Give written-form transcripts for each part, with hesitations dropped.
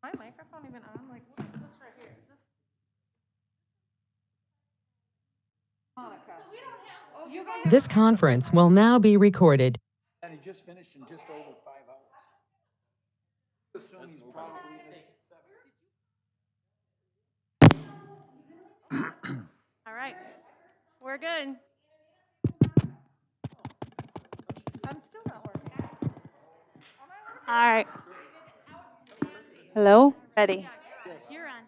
my microphone even on? Like, what is this right here? Is this? Monica. So we don't have. You guys. This conference will now be recorded. And he just finished in just over 5 hours. Assume he's probably in his 7. All right, we're good. I'm still not working. All right. Hello? Ready. You're on.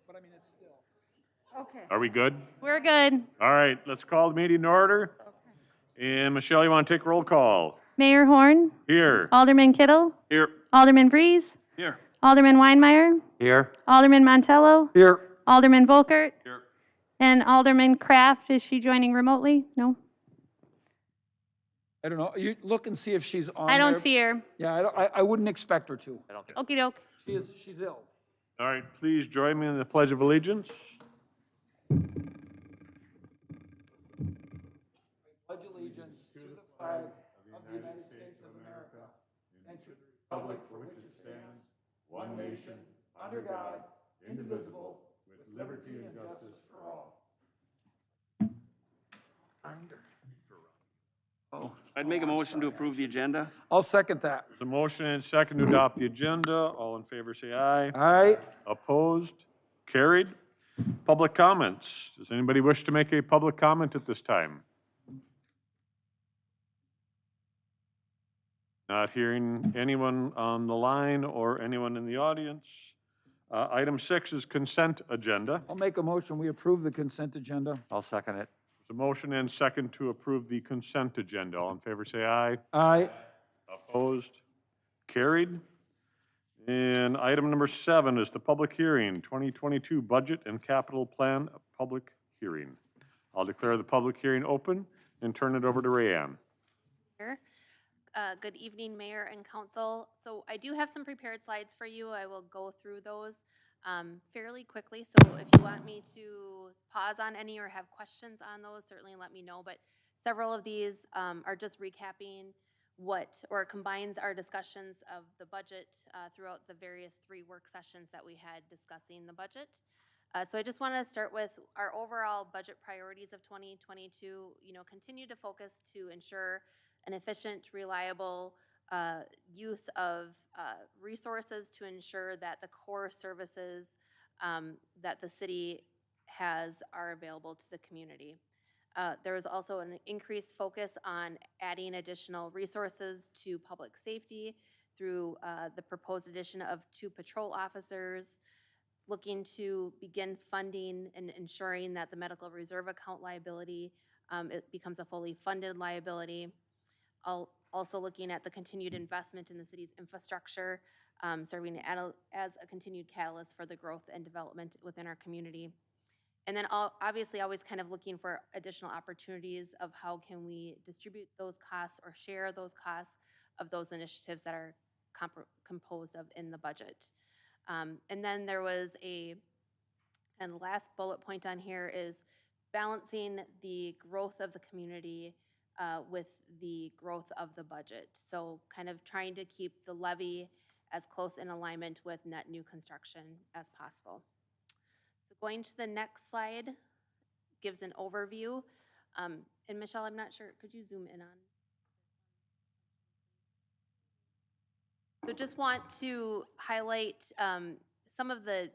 But I mean, it's still. Okay. Are we good? We're good. All right, let's call the meeting to order. And Michelle, you want to take roll call? Mayor Horn, Here. Alderman Kittle, Here. Alderman Breeze, Here. Alderman Weinmeier, Here. Alderman Montello, Here. Alderman Volkert, Here. and Alderman Kraft. Is she joining remotely? No? I don't know. You look and see if she's on I don't there. see her. Yeah, I wouldn't expect her to. Okey doke. She's ill. All right, please join me in the Pledge of Allegiance. Pledge allegiance to the flag of the United States of America and to the republic for which it stands, one nation, under God, indivisible, with liberty and justice for all. Oh, I'd make a motion to approve the agenda. I'll second that. The motion and second to adopt the agenda. All in favor, say aye. Aye. Opposed? Carried. Public comments. Does anybody wish to make a public comment at this time? Not hearing anyone on the line or anyone in the audience. Item 6 is consent agenda. I'll make a motion. We approve the consent agenda. I'll second it. The motion and second to approve the consent agenda. All in favor, say aye. Aye. Opposed? Carried. And item number 7 is the public hearing, 2022 Budget and Capital Plan Public Hearing. I'll declare the public hearing open and turn it over to Rayanne. Good evening, Mayor and Council. So I do have some prepared slides for you. I will go through those fairly quickly. So if you want me to pause on any or have questions on those, certainly let me know. But several of these are just recapping or combines our discussions of the budget throughout the various 3 work sessions that we had discussing the budget. So I just want to start with our overall budget priorities of 2022, continue to focus to ensure an efficient, reliable use of resources to ensure that the core services that the city has are available to the community. There is also an increased focus on adding additional resources to public safety through the proposed addition of 2 patrol officers, looking to begin funding and ensuring that the medical reserve account liability it becomes a fully funded liability. Also looking at the continued investment in the city's infrastructure, serving as a continued catalyst for the growth and development within our community. And then obviously always kind of looking for additional opportunities of how can we distribute those costs or share those costs of those initiatives that are composed of in the budget. And then there was and the last bullet point on here is balancing the growth of the community with the growth of the budget. So kind of trying to keep the levy as close in alignment with net new construction as possible. So going to the next slide gives an overview. And Michelle, I'm not sure, could you zoom in on? So just want to highlight some of the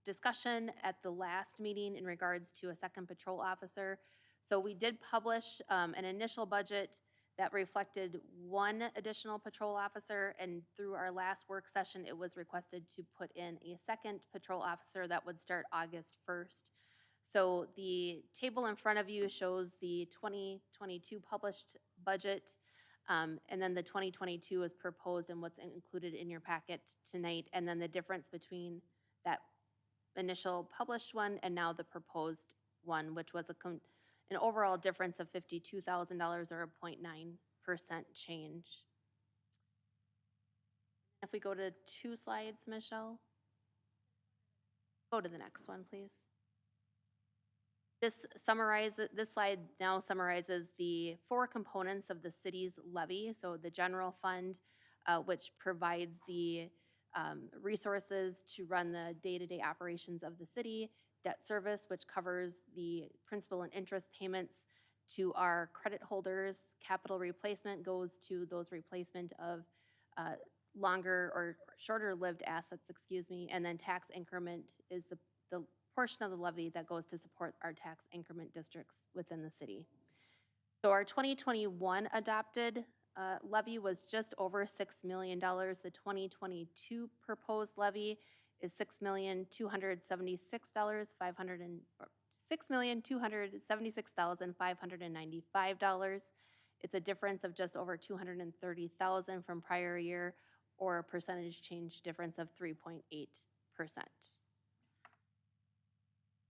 discussion at the last meeting in regards to a second patrol officer. So we did publish an initial budget that reflected 1 additional patrol officer, and through our last work session, it was requested to put in a second patrol officer that would start August 1st. So the table in front of you shows the 2022 published budget, and then the 2022 is proposed and what's included in your packet tonight, and then the difference between that initial published one and now the proposed one, which was an overall difference of $52,000 or a 0.9% change. If we go to 2 slides, Michelle. Go to the next one, please. This slide now summarizes the 4 components of the city's levy. So the general fund, which provides the resources to run the day-to-day operations of the city, debt service, which covers the principal and interest payments to our credit holders. Capital replacement goes to those replacement of longer or shorter-lived assets, and then tax increment is the portion of the levy that goes to support our tax increment districts within the city. So our 2021 adopted levy was just over $6 million. The 2022 proposed levy is $6,276,595. It's a difference of just over $230,000 from prior year, or a percentage change difference of 3.8%.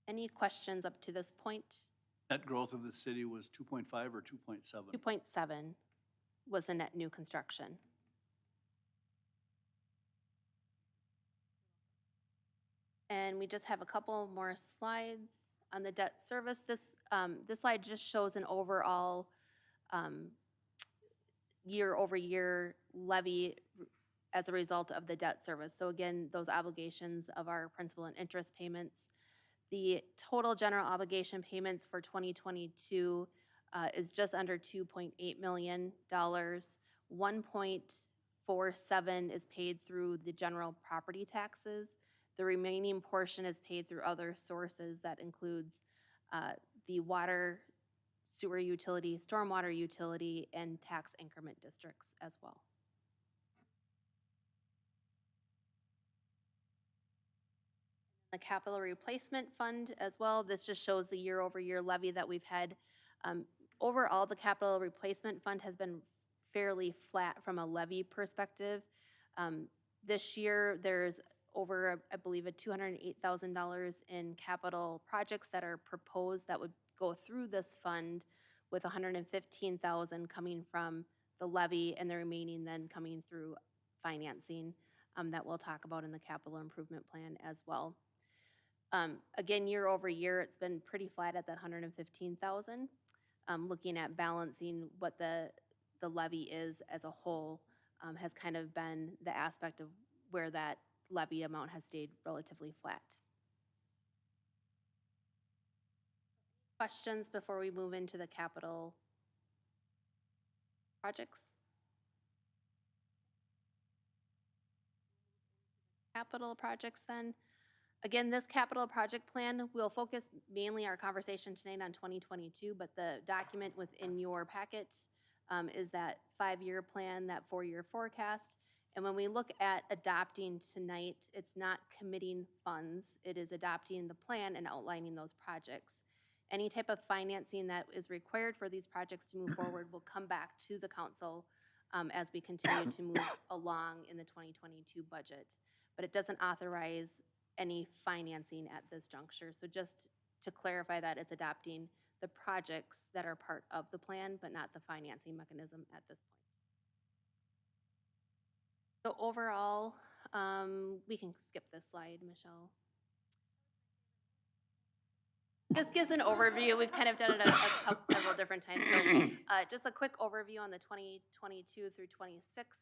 Any questions up to this point? Net growth of the city was 2.5 or 2.7? 2.7 was the net new construction. And we just have a couple more slides on the debt service. This slide just shows an overall year-over-year levy as a result of the debt service. So again, those obligations of our principal and interest payments. The total general obligation payments for 2022 is just under $2.8 million. 1.47 is paid through the general property taxes. The remaining portion is paid through other sources. That includes the water, sewer utility, stormwater utility, and tax increment districts as well. The capital replacement fund as well. This just shows the year-over-year levy that we've had. Overall, the capital replacement fund has been fairly flat from a levy perspective. This year, there's over, I believe, $208,000 in capital projects that are proposed that would go through this fund, with $115,000 coming from the levy and the remaining then coming through financing that we'll talk about in the capital improvement plan as well. Again, year over year, it's been pretty flat at that $115,000. Looking at balancing what the levy is as a whole has kind of been the aspect of where that levy amount has stayed relatively flat. Questions before we move into the capital projects? Capital projects then. Again, this capital project plan will focus mainly our conversation tonight on 2022, but the document within your packet is that 5-year plan, that 4-year forecast. And when we look at adopting tonight, it's not committing funds. It is adopting the plan and outlining those projects. Any type of financing that is required for these projects to move forward will come back to the council as we continue to move along in the 2022 budget. But it doesn't authorize any financing at this juncture. So just to clarify that, it's adopting the projects that are part of the plan, but not the financing mechanism at this point. So overall, we can skip this slide, Michelle. This gives an overview. We've kind of done it several different times. So just a quick overview on the 2022 through 26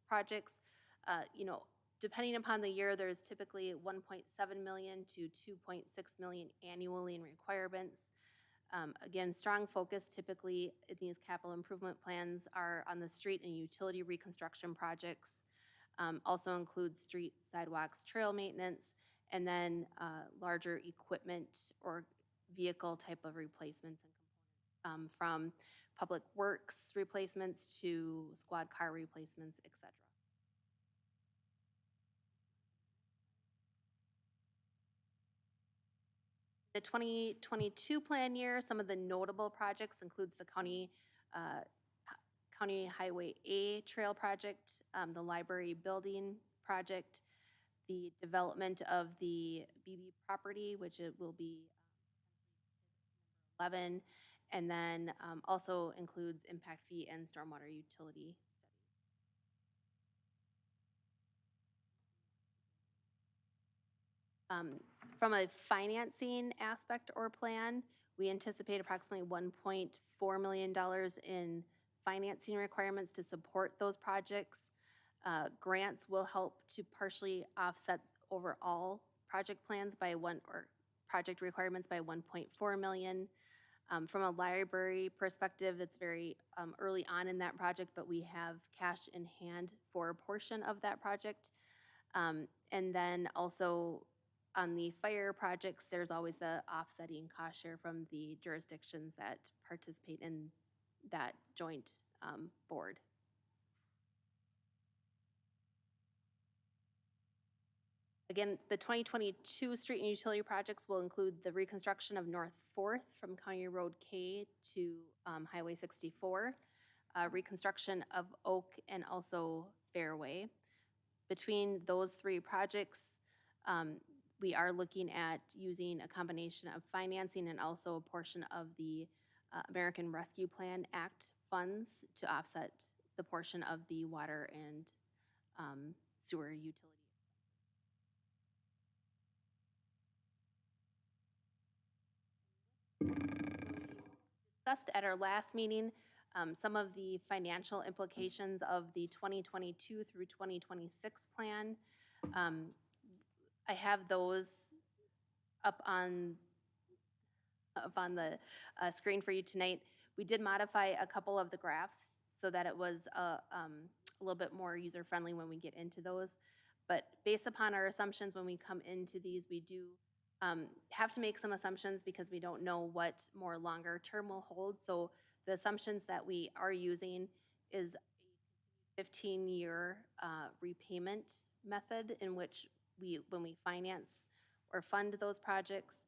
projects. Depending upon the year, there's typically 1.7 million to 2.6 million annually in requirements. Again, strong focus typically in these capital improvement plans are on the street and utility reconstruction projects. Also includes street, sidewalks, trail maintenance, and then larger equipment or vehicle type of replacements and components, from public works replacements to squad car replacements, etc. The 2022 plan year, some of the notable projects includes the County Highway A Trail project, the library building project, the development of the BB property, which it will be 11, and then also includes impact fee and stormwater utility studies. From a financing aspect or plan, we anticipate approximately $1.4 million in financing requirements to support those projects. Grants will help to partially offset overall project plans by project requirements by 1.4 million. From a library perspective, it's very early on in that project, but we have cash in hand for a portion of that project. And then also on the fire projects, there's always the offsetting cost share from the jurisdictions that participate in that joint board. Again, the 2022 street and utility projects will include the reconstruction of North 4th from County Road K to Highway 64, reconstruction of Oak and also Fairway. Between those three projects, we are looking at using a combination of financing and also a portion of the American Rescue Plan Act funds to offset the portion of the water and sewer utility. Discussed at our last meeting some of the financial implications of the 2022 through 2026 plan. I have those up on the screen for you tonight. We did modify a couple of the graphs so that it was a little bit more user-friendly when we get into those. But based upon our assumptions when we come into these, we do have to make some assumptions because we don't know what more longer term will hold. So the assumptions that we are using is a 15-year repayment method in which when we finance or fund those projects.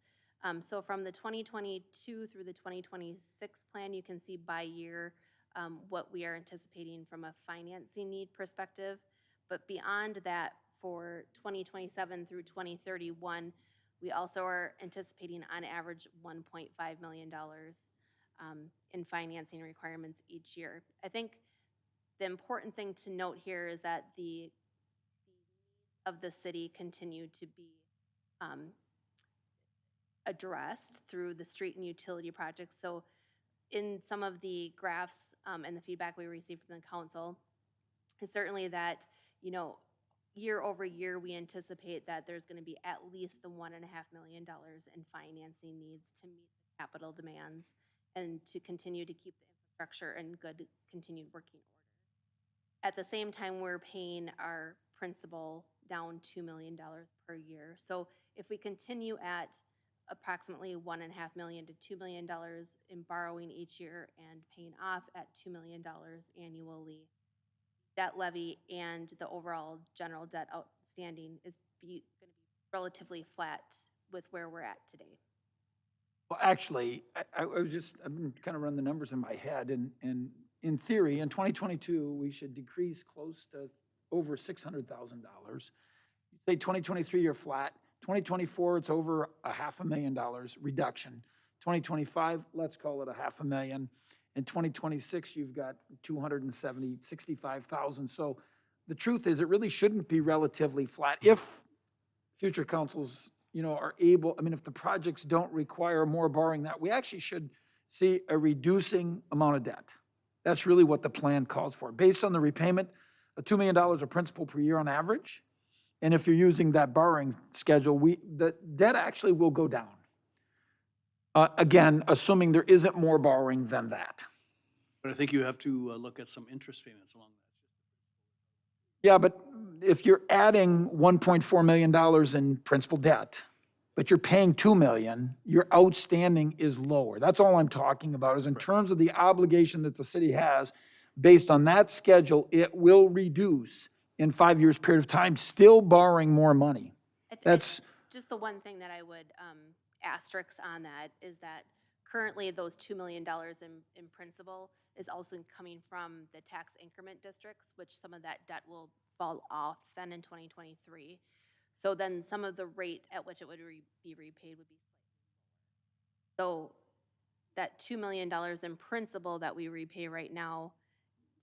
So from the 2022 through the 2026 plan, you can see by year what we are anticipating from a financing need perspective. But beyond that, for 2027 through 2031, we also are anticipating on average $1.5 million in financing requirements each year. I think the important thing to note here is that the of the city continue to be addressed through the street and utility projects. So in some of the graphs and the feedback we received from the council is certainly that, you know, year over year, we anticipate that there's going to be at least the $1.5 million in financing needs to meet the capital demands and to continue to keep the infrastructure in good continued working order. At the same time, we're paying our principal down $2 million per year. So if we continue at approximately $1.5 million to $2 million in borrowing each year and paying off at $2 million annually, debt levy and the overall general debt outstanding is going to be relatively flat with where we're at today. Well, actually, I've been kind of running the numbers in my head, and in theory, in 2022, we should decrease close to over $600,000. Say 2023, you're flat. 2024, it's over $500,000 reduction. 2025, let's call it $500,000. In 2026, you've got 65,000. So the truth is, it really shouldn't be relatively flat. If future councils, you know, are able, I mean, if the projects don't require more borrowing, that we actually should see a reducing amount of debt. That's really what the plan calls for. Based on the repayment, $2 million of principal per year on average. And if you're using that borrowing schedule, the debt actually will go down. Again, assuming there isn't more borrowing than that. But I think you have to look at some interest payments along that. Yeah, but if you're adding $1.4 million in principal debt, but you're paying $2 million, your outstanding is lower. That's all I'm talking about, is in terms of the obligation that the city has, based on that schedule, it will reduce in 5 years period of time, still borrowing more money. That's just the one thing that I would asterisk on that is that currently those $2 million in principal is also coming from the tax increment districts, which some of that debt will fall off then in 2023. So then some of the rate at which it would be repaid would be slightly lower. So that $2 million in principal that we repay right now,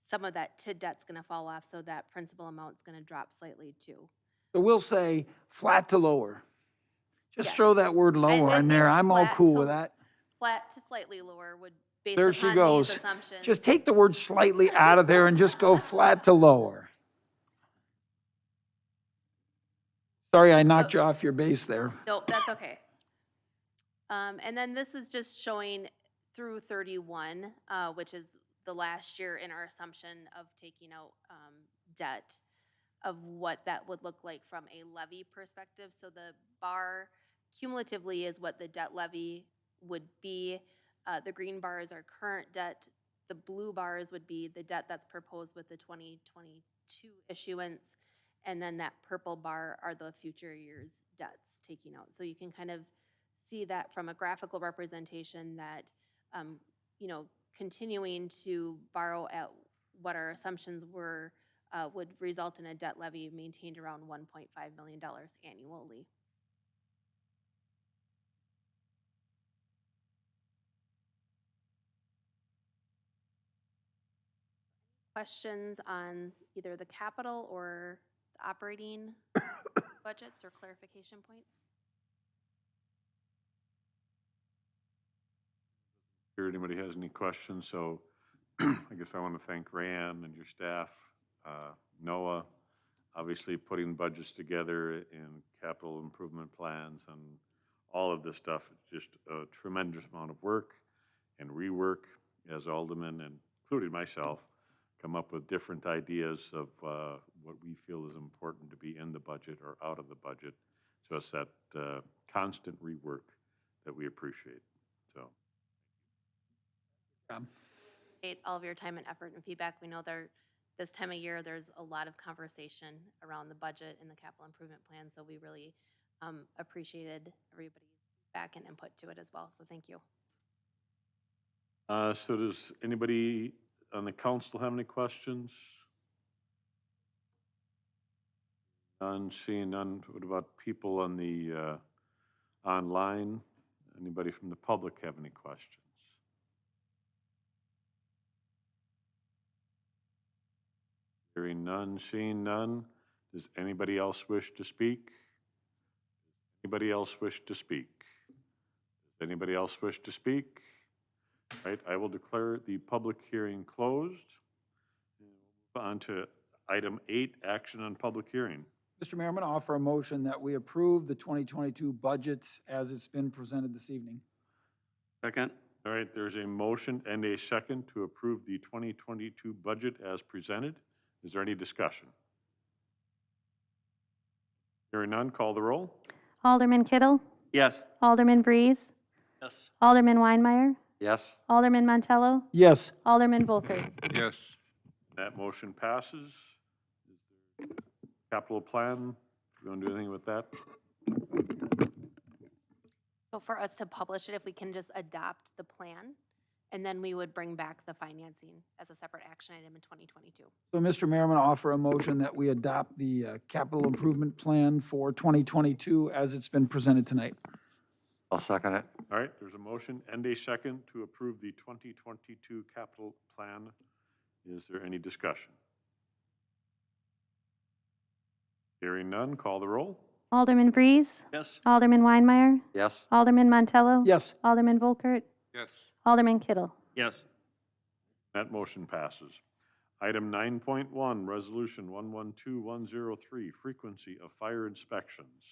some of that TID debt's going to fall off, so that principal amount's going to drop slightly too. So we'll say flat to lower. Just Yes. throw that word lower in there. I'm all cool with that. Flat to slightly lower would, based There upon she these goes. assumptions. Just take the word slightly out of there and just go flat to lower. Sorry, I knocked you off your base there. No, that's okay. And then this is just showing through 31, which is the last year in our assumption of taking out debt, of what that would look like from a levy perspective. So the bar cumulatively is what the debt levy would be. The green bars are current debt. The blue bars would be the debt that's proposed with the 2022 issuance. And then that purple bar are the future years' debts taking out. So you can kind of see that from a graphical representation that, you know, continuing to borrow at what our assumptions were would result in a debt levy maintained around $1.5 million annually. Questions on either the capital or the operating budgets or clarification points? Here, anybody has any questions? So I guess I want to thank Rayanne and your staff, Noah, obviously putting budgets together and capital improvement plans and all of this stuff. It's just a tremendous amount of work and rework as aldermen, and including myself, come up with different ideas of what we feel is important to be in the budget or out of the budget. So it's that constant rework that we appreciate. So. Appreciate all of your time and effort and feedback. We know this time of year, there's a lot of conversation around the budget and the capital improvement plan. So we really appreciated everybody's feedback and input to it as well. So thank you. So does anybody on the council have any questions? None, seeing none. What about people on the online? Anybody from the public have any questions? Hearing none, seeing none. Does anybody else wish to speak? Anybody else wish to speak? Does anybody else wish to speak? Right, I will declare the public hearing closed. Move on to item 8, action on public hearing. Mr. Mayor, I'm going to offer a motion that we approve the 2022 budget as it's been presented this evening. Second? All right, there's a motion and a second to approve the 2022 budget as presented. Is there any discussion? Hearing none, call the roll. Alderman Kittle, Yes. Alderman Breeze, Yes. Alderman Weinmeier, Yes. Alderman Montello, Yes. Alderman Volker. Yes. That motion passes. Is there capital plan? You want to do anything with that? So for us to publish it, if we can just adopt the plan, and then we would bring back the financing as a separate action item in 2022. So, Mr. Mayor, I'm going to offer a motion that we adopt the capital improvement plan for 2022 as it's been presented tonight. I'll second it. All right, there's a motion and a second to approve the 2022 capital plan. Is there any discussion? Hearing none, call the roll. Alderman Breeze, Yes. Alderman Weinmeier, Yes. Alderman Montello. Yes. Alderman Volkert, Yes. Alderman Kittle. Yes. That motion passes. Item 9.1, Resolution 112103, frequency of fire inspections.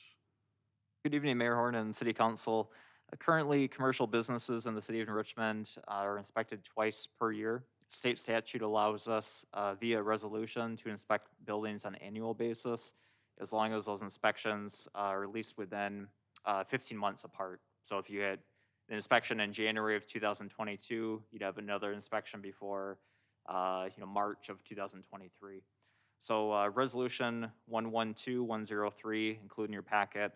Good evening, Mayor Horn and City Council. Currently, commercial businesses in the city of Richmond are inspected twice per year. State statute allows us via resolution to inspect buildings on an annual basis, as long as those inspections are at least within 15 months apart. So if you had an inspection in January of 2022, you'd have another inspection before March of 2023. So resolution 112103, including your packet,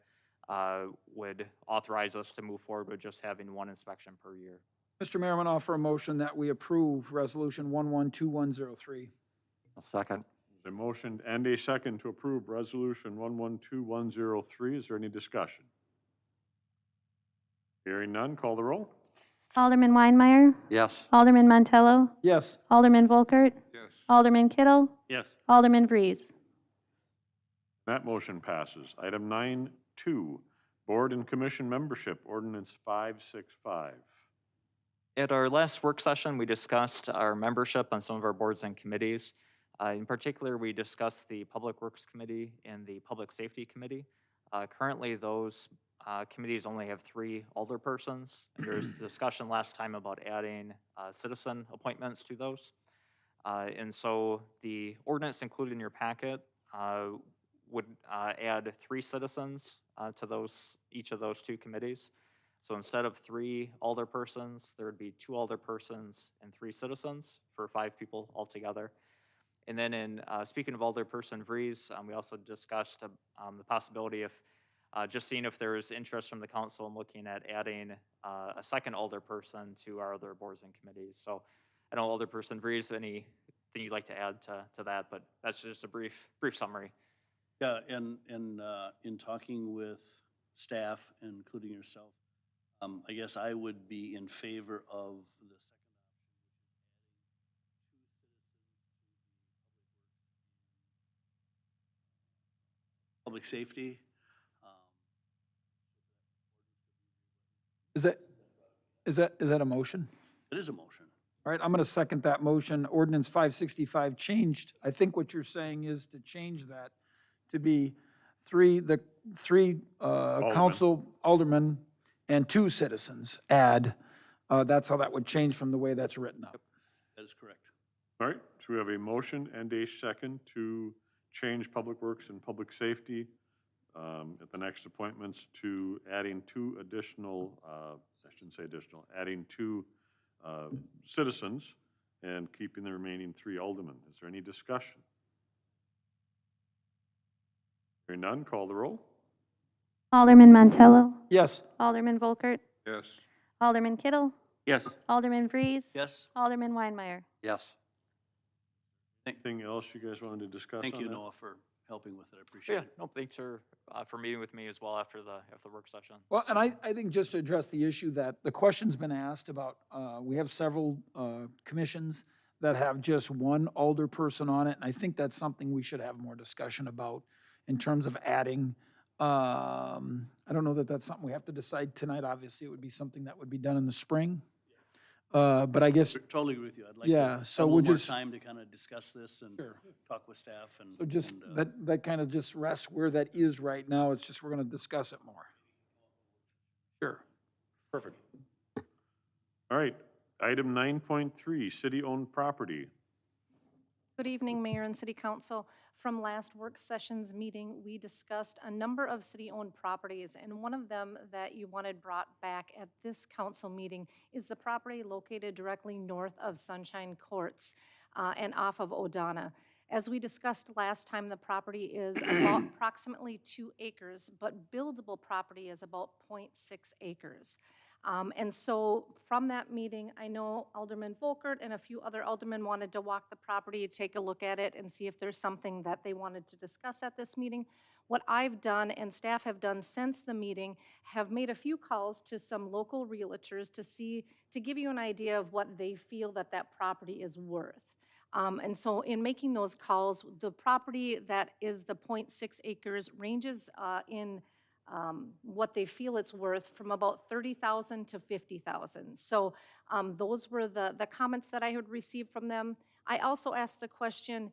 would authorize us to move forward with just having one inspection per year. Mr. Mayor, I'm going to offer a motion that we approve resolution 112103. I'll second. There's a motion and a second to approve Resolution 112103. Is there any discussion? Hearing none, call the roll. Alderman Weinmeier, Yes. Alderman Montello, Yes. Alderman Volkert, Yes. Alderman Kittle, Yes. Alderman Breeze. That motion passes. Item 9.2, Board and Commission Membership, Ordinance 565. At our last work session, we discussed our membership on some of our boards and committees. In particular, we discussed the Public Works Committee and the Public Safety Committee. Currently, those committees only have 3 alderpersons. And there's discussion last time about adding citizen appointments to those. And so the ordinance included in your packet would add 3 citizens to each of those 2 committees. So instead of 3 alderpersons, there would be 2 alderpersons and 3 citizens for 5 people altogether. And then in speaking of alderperson Vries, we also discussed the possibility of just seeing if there is interest from the council in looking at adding a second alderperson to our other boards and committees. So I know alderperson Vries, anything you'd like to add to that, but that's just a brief summary. Yeah, and in talking with staff, including yourself, I guess I would be in favor of the second option, public safety. Is that a motion? It is a motion. All right, I'm going to second that motion. Ordinance 565 changed. I think what you're saying is to change that to be three council aldermen and 2 citizens add. That's how that would change from the way that's written up. That is correct. All right, so we have a motion and a second to change Public Works and Public Safety at the next appointments to adding 2 additional, I shouldn't say additional, adding 2 citizens and keeping the remaining 3 aldermen. Is there any discussion? Hearing none, call the roll. Alderman Montello, Yes. Alderman Volkert, Yes. Alderman Kittle, Yes. Alderman Vries. Yes? Alderman Weinmeier. Yes. Anything else you guys wanted to discuss on Thank you, that? Noah, for helping with it. I Yeah, appreciate it. no, thanks for meeting with me as well after the work session. Well, and I think just to address the issue that the question's been asked about, we have several commissions that have just 1 alderperson on it, and I think that's something we should have more discussion about in terms of adding. I don't know that that's something we have to decide tonight. Obviously, it would be something that would be done in the spring. But I guess, Totally agree with you. I'd like Yeah, to have so a we'll little more just- time to kind of discuss this and Sure. talk with staff and. so just, and, that kind of just rests where that is right now. It's just we're going to discuss it more. Sure. Perfect. All right, item 9.3, city-owned property. Good evening, Mayor and City Council. From last work session's meeting, we discussed a number of city-owned properties, and one of them that you wanted brought back at this council meeting is the property located directly north of Sunshine Courts and off of O'Donnell. As we discussed last time, the property is about approximately 2 acres, but buildable property is about 0.6 acres. And so from that meeting, I know Alderman Volkert and a few other aldermen wanted to walk the property, take a look at it, and see if there's something that they wanted to discuss at this meeting. What I've done and staff have done since the meeting have made a few calls to some local realtors to give you an idea of what they feel that property is worth. And so in making those calls, the property that is the 0.6 acres ranges in what they feel it's worth from about $30,000 to $50,000. So those were the comments that I had received from them. I also asked the question,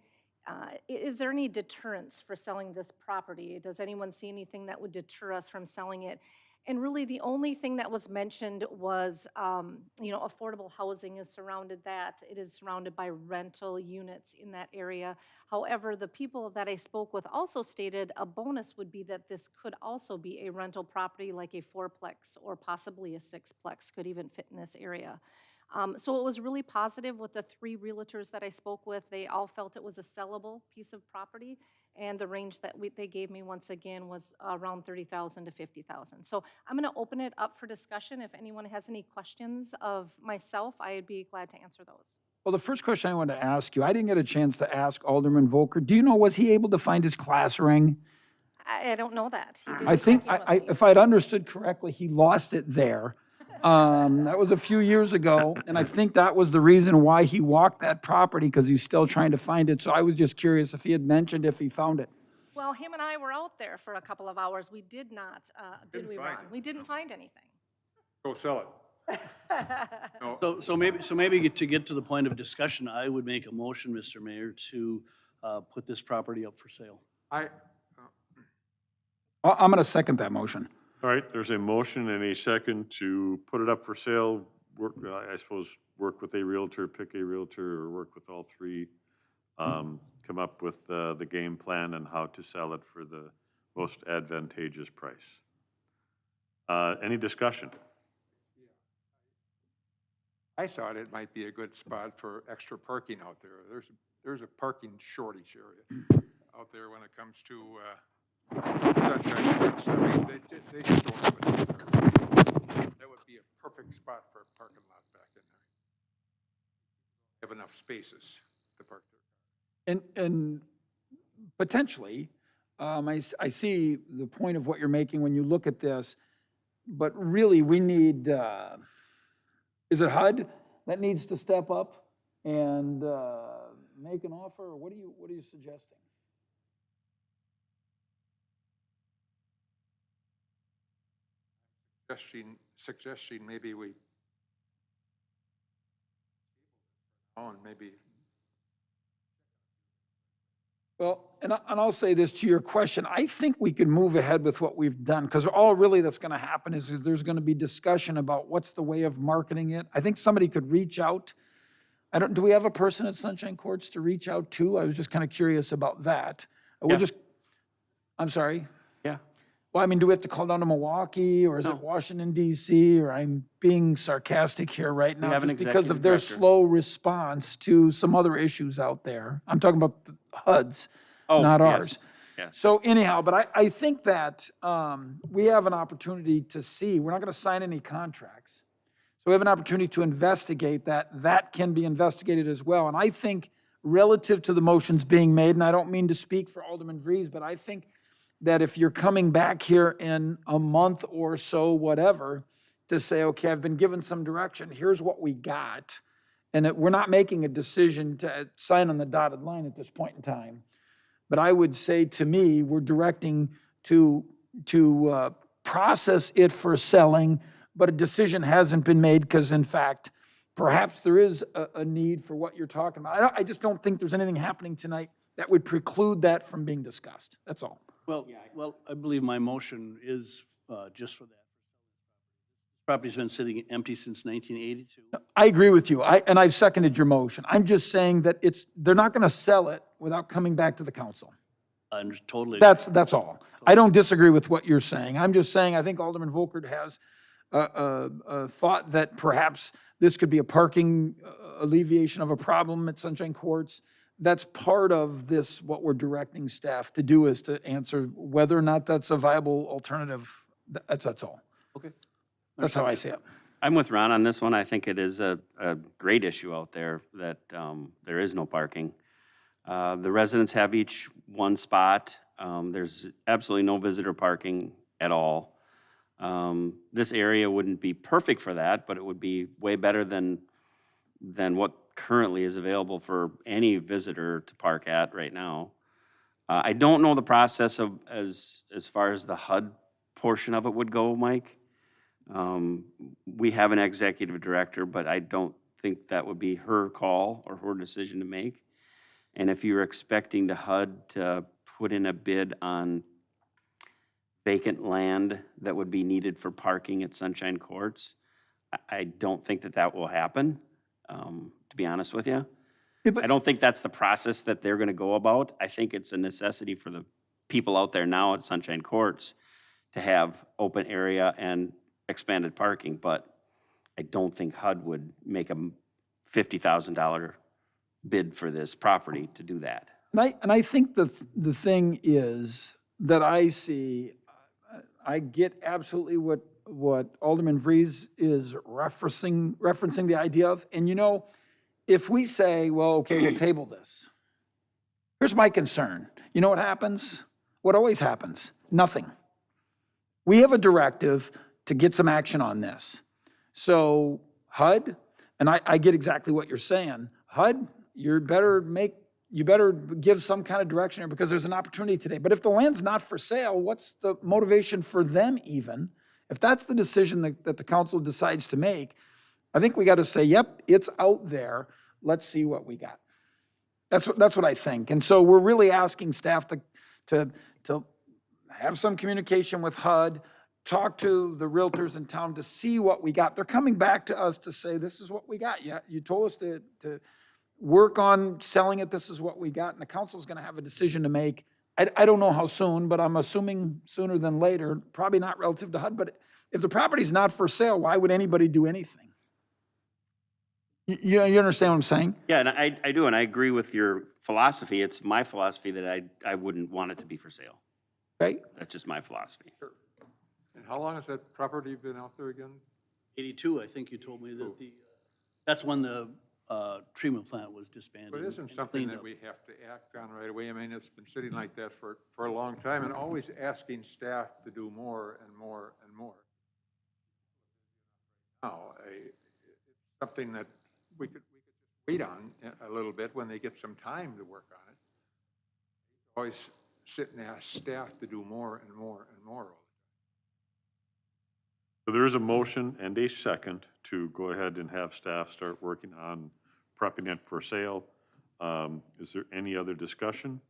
is there any deterrence for selling this property? Does anyone see anything that would deter us from selling it? And really the only thing that was mentioned was, affordable housing is surrounded that. It is surrounded by rental units in that area. However, the people that I spoke with also stated a bonus would be that this could also be a rental property like a 4-plex or possibly a 6-plex could even fit in this area. So it was really positive with the 3 realtors that I spoke with. They all felt it was a sellable piece of property. And the range that they gave me once again was around $30,000 to $50,000. So I'm going to open it up for discussion. If anyone has any questions of myself, I'd be glad to answer those. Well, the first question I wanted to ask you, I didn't get a chance to ask Alderman Volker. Do you know, was he able to find his class ring? I don't know that. He didn't I think, check in with me. if I'd understood correctly, he lost it there. That was a few years ago, and I think that was the reason why he walked that property, because he's still trying to find it. So I was just curious if he had mentioned if he found it. Well, him and I were out there for a couple of hours. We did not, did we, Ron? We didn't find anything. Go sell it. So maybe to get to the point of discussion, I would make a motion, Mr. Mayor, to put this property up for sale. I'm going to second that motion. All right, there's a motion and a second to put it up for sale, work, I suppose, work with a realtor, pick a realtor, or work with all three. Come up with the game plan and how to sell it for the most advantageous price. Any discussion? I thought it might be a good spot for extra parking out there. There's a parking shortage area out there when it comes to Sunshine Coast. I mean, they just don't have it out there. That would be a perfect spot for a parking lot back in there. Have enough spaces to park there. And potentially, I see the point of what you're making when you look at this, but really we need, is it HUD that needs to step up and make an offer, or what are you suggesting? Suggesting maybe we and maybe. Well, and I'll say this to your question. I think we can move ahead with what we've done, because all really that's going to happen is there's going to be discussion about what's the way of marketing it. I think somebody could reach out. Do we have a person at Sunshine Courts to reach out to? I was just kind of curious about that. We'll Yes. I'm sorry? Yeah. Well, I mean, do we have to call down to Milwaukee, or is No. it Washington DC, or I'm being sarcastic here right now? have an just because of executive their director. slow response to some other issues out there. I'm talking about the HUD's, Oh, not yes, ours. yes. So anyhow, but I think that we have an opportunity to see, we're not going to sign any contracts. So we have an opportunity to investigate that. That can be investigated as well. And I think relative to the motions being made, and I don't mean to speak for Alderman Vries, but I think that if you're coming back here in a month or so, whatever, to say, okay, I've been given some direction, here's what we got, and we're not making a decision to sign on the dotted line at this point in time. But I would say, to me, we're directing to process it for selling, but a decision hasn't been made because, in fact, perhaps there is a need for what you're talking about. I just don't think there's anything happening tonight that would preclude that from being discussed. That's all. Well, I believe my motion is just for that. Property's been sitting empty since 1982. I agree with you, and I've seconded your motion. I'm just saying that they're not going to sell it without coming back to the council. I'm totally. That's all. I don't disagree with what you're saying. I'm just saying I think Alderman Volkert has a thought that perhaps this could be a parking alleviation of a problem at Sunshine Courts. That's part of this, what we're directing staff to do, is to answer whether or not that's a viable alternative. That's all. Okay. That's how I see it. I'm with Ron on this one. I think it is a great issue out there that there is no parking. The residents have each one spot. There's absolutely no visitor parking at all. This area wouldn't be perfect for that, but it would be way better than what currently is available for any visitor to park at right now. I don't know the process of as far as the HUD portion of it would go, Mike. We have an executive director, but I don't think that would be her call or her decision to make. And if you're expecting the HUD to put in a bid on vacant land that would be needed for parking at Sunshine Courts, I don't think that will happen, to be honest with you. Yeah, but- I don't think that's the process that they're gonna go about. I think it's a necessity for the people out there now at Sunshine Courts to have open area and expanded parking, but I don't think HUD would make a $50,000 bid for this property to do that. And I think the thing is that I see, I get absolutely what Alderman Vries is referencing the idea of. And if we say, well, okay, we'll table this. Here's my concern. You know what happens? What always happens? Nothing. We have a directive to get some action on this. So HUD, and I get exactly what you're saying. HUD, you better give some kind of direction here, because there's an opportunity today. But if the land's not for sale, what's the motivation for them even? If that's the decision that the council decides to make, I think we got to say, yep, it's out there. Let's see what we got. That's what I think. And so we're really asking staff to have some communication with HUD, talk to the realtors in town to see what we got. They're coming back to us to say, this is what we got. You told us to work on selling it, this is what we got, and the council's gonna have a decision to make. I don't know how soon, but I'm assuming sooner than later, probably not relative to HUD, but if the property's not for sale, why would anybody do anything? You understand what I'm saying? Yeah, and I do, and I agree with your philosophy. It's my philosophy that I wouldn't want it to be for sale. Okay? That's just my philosophy. And how long has that property been out there again? 82, I think you told me that that's when the treatment plant was disbanded. But it isn't and something cleaned that up. we have to act on right away. I mean, it's been sitting like that for a long time, and always asking staff to do more and more and more. Now, it's something that we could just wait on a little bit when they get some time to work on it. Always sit and ask staff to do more and more and more. So there is a motion and a second to go ahead and have staff start working on prepping it for sale. Is there any other discussion?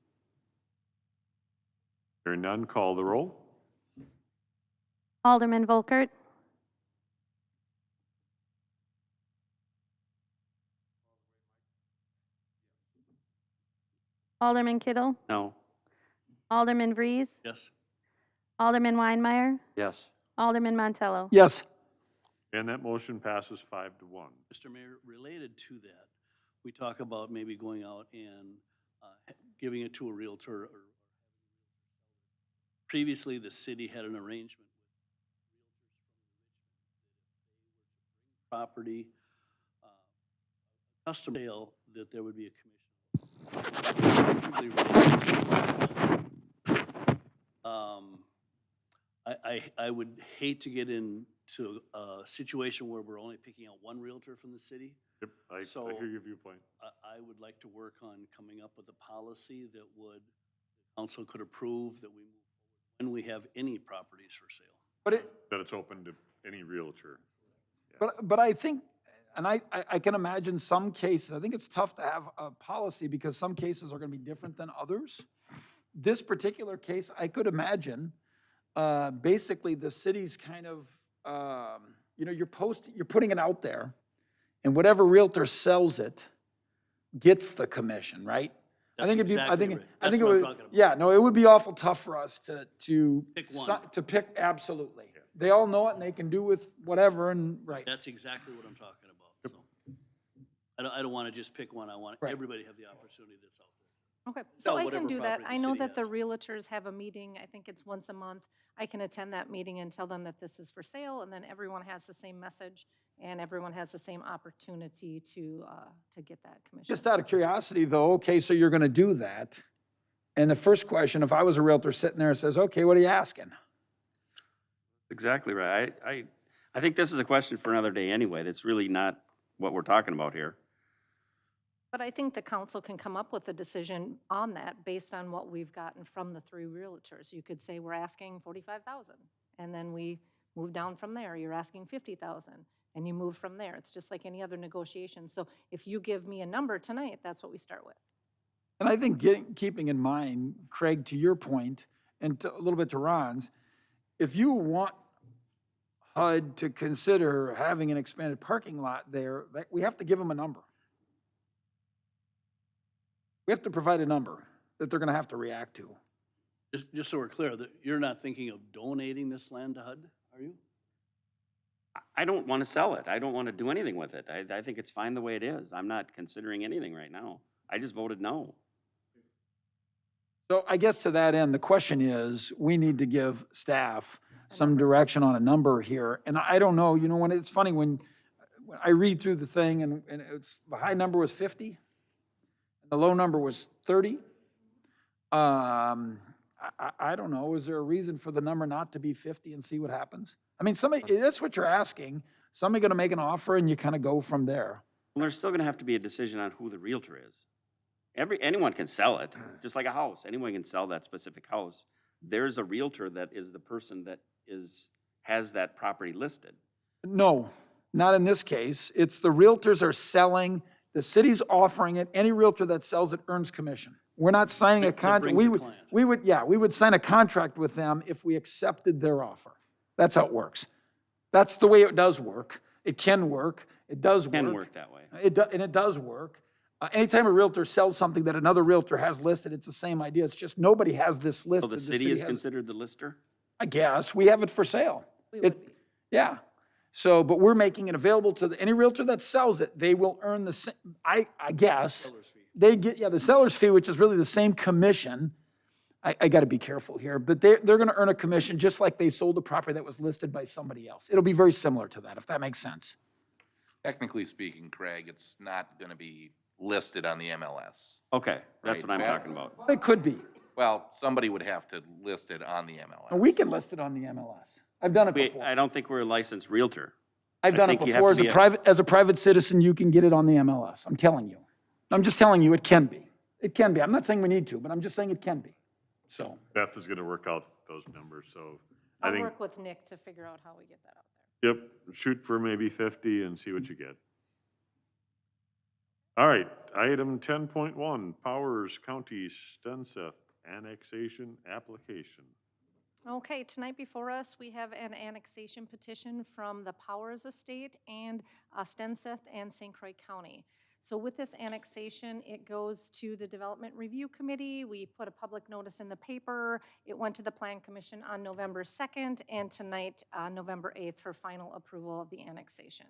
Hearing none, call the roll. Alderman Volkert. Alderman Kittle. No? Alderman Vries. Yes. Alderman Weinmeier. Yes. Alderman Montello. Yes. And that motion passes 5-1. Mr. Mayor, related to that, we talk about maybe going out and giving it to a realtor. Or previously, the city had an arrangement with property, custom sale, that there would be a commission. I would hate to get into a situation where we're only picking out one realtor from the city. Yep, I So- hear your viewpoint. I would like to work on coming up with a policy that council could approve that we move forward when we have any properties for sale. But That it's open to any realtor. But I think, and I can imagine some cases, I think it's tough to have a policy because some cases are gonna be different than others. This particular case, I could imagine, basically the city's kind of, you're putting it out there, and whatever realtor sells it gets the commission, right? I That's think it'd be, exactly right. I That's think it what I'm would, talking about. yeah, no, it would be awful tough for us to Pick one. to pick, absolutely. They all know it and they can do with whatever and, right. That's exactly what I'm talking about, so. I don't want to just pick one, I want Right. everybody to have the opportunity that's out there. Okay, so Sell I whatever can do that. property I the know city that the has. realtors have a meeting, I think it's once a month. I can attend that meeting and tell them that this is for sale, and then everyone has the same message, and everyone has the same opportunity to get that commission. Just out of curiosity though, okay, so you're gonna do that. And the first question, if I was a realtor sitting there and says, okay, what are you asking? Exactly right. I think this is a question for another day anyway. That's really not what we're talking about here. But I think the council can come up with a decision on that based on what we've gotten from the three realtors. You could say, we're asking 45,000, and then we move down from there. You're asking 50,000, and you move from there. It's just like any other negotiation. So if you give me a number tonight, that's what we start with. And I think keeping in mind, Craig, to your point, and a little bit to Ron's, if you want HUD to consider having an expanded parking lot there, we have to give them a number. We have to provide a number that they're gonna have to react to. Just so we're clear, that you're not thinking of donating this land to HUD, are you? I don't want to sell it. I don't want to do anything with it. I think it's fine the way it is. I'm not considering anything right now. I just voted no. So I guess to that end, the question is, we need to give staff some direction on a number here. And I don't know, when it's funny, when I read through the thing and it's, the high number was 50, the low number was 30. I don't know, is there a reason for the number not to be 50 and see what happens? I mean, that's what you're asking. Somebody gonna make an offer and you kind of go from there. Well, there's still going to have to be a decision on who the realtor is. Anyone can sell it, just like a house. Anyone can sell that specific house. There's a realtor that is the person that has that property listed. No, not in this case. It's the realtors are selling, the city's offering it. Any realtor that sells it earns commission. We're not signing a That contract. brings a client. We would sign a contract with them if we accepted their offer. That's how it works. That's the way it does work. It can work. It does work. Can work that way. And it does work. Anytime a realtor sells something that another realtor has listed, it's the same idea. It's just nobody has this So listed. the city is has- considered the lister? I guess. We have it for sale. We It- would be. Yeah. So, but we're making it available to any realtor that sells it. They will earn the same, I guess. Seller's fee. They get, the seller's fee, which is really the same commission. I got to be careful here, but they're going to earn a commission just like they sold a property that was listed by somebody else. It'll be very similar to that, if that makes sense. Technically speaking, Craig, it's not going to be listed on the MLS. Okay, that's Right, what I'm Matt? talking about. It could be. Well, somebody would have to list it on the MLS. And we can list it on the MLS. I've done it before. I don't think we're a licensed realtor. I've I done it think you have before to as be a private citizen, you can get it on the MLS. I'm telling you. I'm just telling you, it can be. It can be. I'm not saying we need to, but I'm just saying it can be. So, Beth is going to work out those numbers, so I I'll think, work with Nick to figure out how we get that out there. yep, shoot for maybe 50 and see what you get. All right, item 10.1, Powers County Stenseth Annexation Application. Okay, tonight before us, we have an annexation petition from the Powers Estate and Stenseth and St. Croix County. So with this annexation, it goes to the Development Review Committee. We put a public notice in the paper. It went to the Plan Commission on November 2nd, and tonight, November 8th, for final approval of the annexation.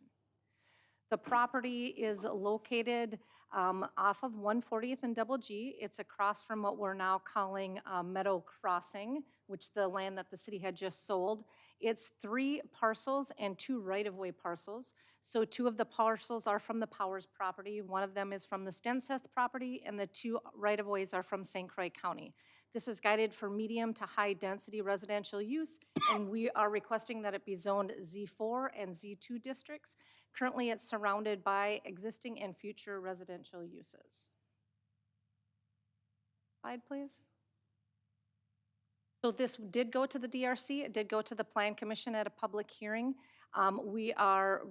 The property is located off of 140th and Double G. It's across from what we're now calling Meadow Crossing, which the land that the city had just sold. It's 3 parcels and 2 right-of-way parcels. So 2 of the parcels are from the Powers property. One of them is from the Stenseth property, and the 2 right-of-ways are from St. Croix County. This is guided for medium to high-density residential use, and we are requesting that it be zoned Z4 and Z2 districts. Currently, it's surrounded by existing and future residential uses. Slide, please. So this did go to the DRC. It did go to the Plan Commission at a public hearing. We are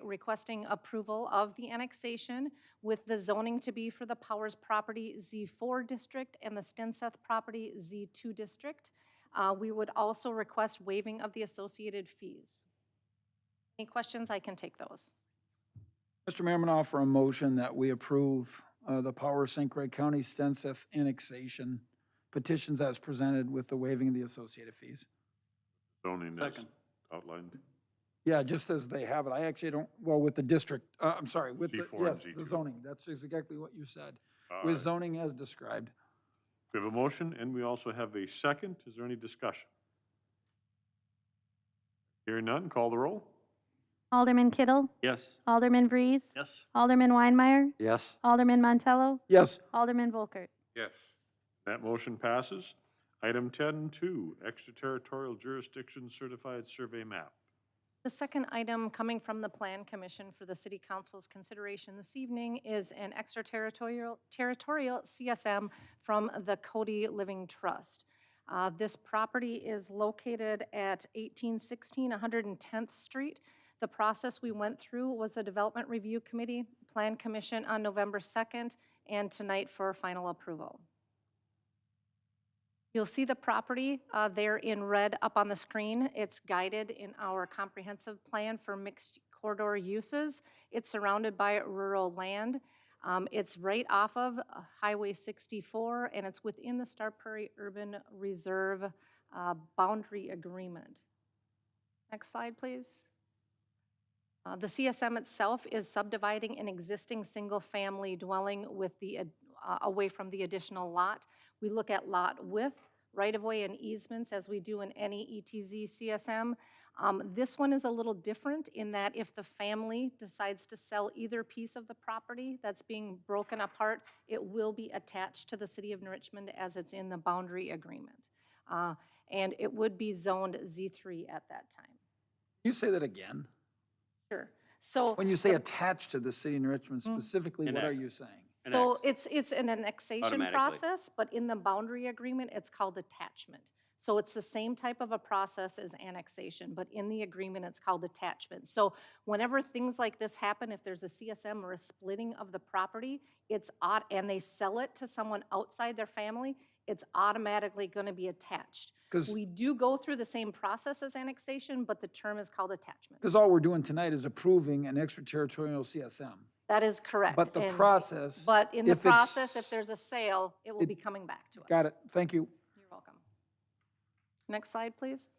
requesting approval of the annexation with the zoning to be for the Powers property Z4 district and the Stenseth property Z2 district. We would also request waiving of the associated fees. Any questions? I can take those. Mr. Mayor, I'm going to offer a motion that we approve the Powers St. Croix County Stenseth annexation petitions as presented with the waiving of the associated fees. Zoning as Second. outlined. Yeah, just as they have it. I actually don't, well, with the district, I'm sorry, with the, G4 and yes, the G2. zoning. That's exactly what you said. All With right. zoning as described. We have a motion, and we also have a second. Is there any discussion? Hearing none, call the roll. Alderman Kittle, Yes. Alderman Breeze, Yes. Alderman Weinmeier, Yes. Alderman Montello, Yes. Alderman Volkert. Yes. That motion passes. Item 10.2, Extraterritorial Jurisdiction Certified Survey Map. The second item coming from the Plan Commission for the City Council's consideration this evening is an extraterritorial CSM from the Cody Living Trust. This property is located at 1816 110th Street. The process we went through was the Development Review Committee, Plan Commission on November 2nd, and tonight for final approval. You'll see the property there in red up on the screen. It's guided in our comprehensive plan for mixed corridor uses. It's surrounded by rural land. It's right off of Highway 64, and it's within the Star Prairie Urban Reserve boundary agreement. Next slide, please. The CSM itself is subdividing an existing single-family dwelling with the away from the additional lot. We look at lot width, right-of-way, and easements as we do in any ETZ CSM. This one is a little different in that if the family decides to sell either piece of the property that's being broken apart, it will be attached to the City of Richmond as it's in the boundary agreement. And it would be zoned Z3 at that time. Can you say that again? Sure. So When you say attached to the city in Richmond specifically, what are Annex. you saying? An So X. it's an annexation Automatically. process, but in the boundary agreement, it's called attachment. So it's the same type of a process as annexation, but in the agreement, it's called attachment. So whenever things like this happen, if there's a CSM or a splitting of the property, it's odd, and they sell it to someone outside their family, it's automatically going to be attached. 'Cause- We do go through the same process as annexation, but the term is called attachment. Because all we're doing tonight is approving an extraterritorial CSM. That is correct. But the And- process. But in the if it's- process, if there's a sale, it will be coming back to us. Got it. Thank you. You're welcome. Next slide, please.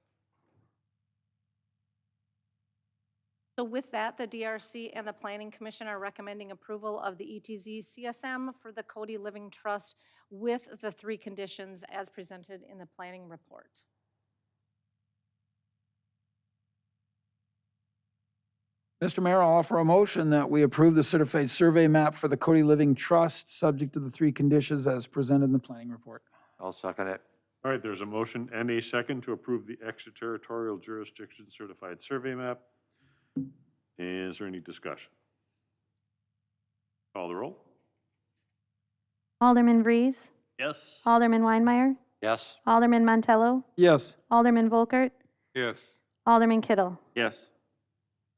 So with that, the DRC and the Planning Commission are recommending approval of the ETZ CSM for the Cody Living Trust with the 3 conditions as presented in the planning report. Mr. Mayor, I'll offer a motion that we approve the certified survey map for the Cody Living Trust, subject to the 3 conditions as presented in the planning report. I'll second it. All right, there's a motion and a second to approve the extraterritorial jurisdiction certified survey map. Is there any discussion? Call the roll. Alderman Vreese, Yes. Alderman Weinmeier, Yes. Alderman Montello, Yes. Alderman Volkert, Yes. Alderman Kittle. Yes.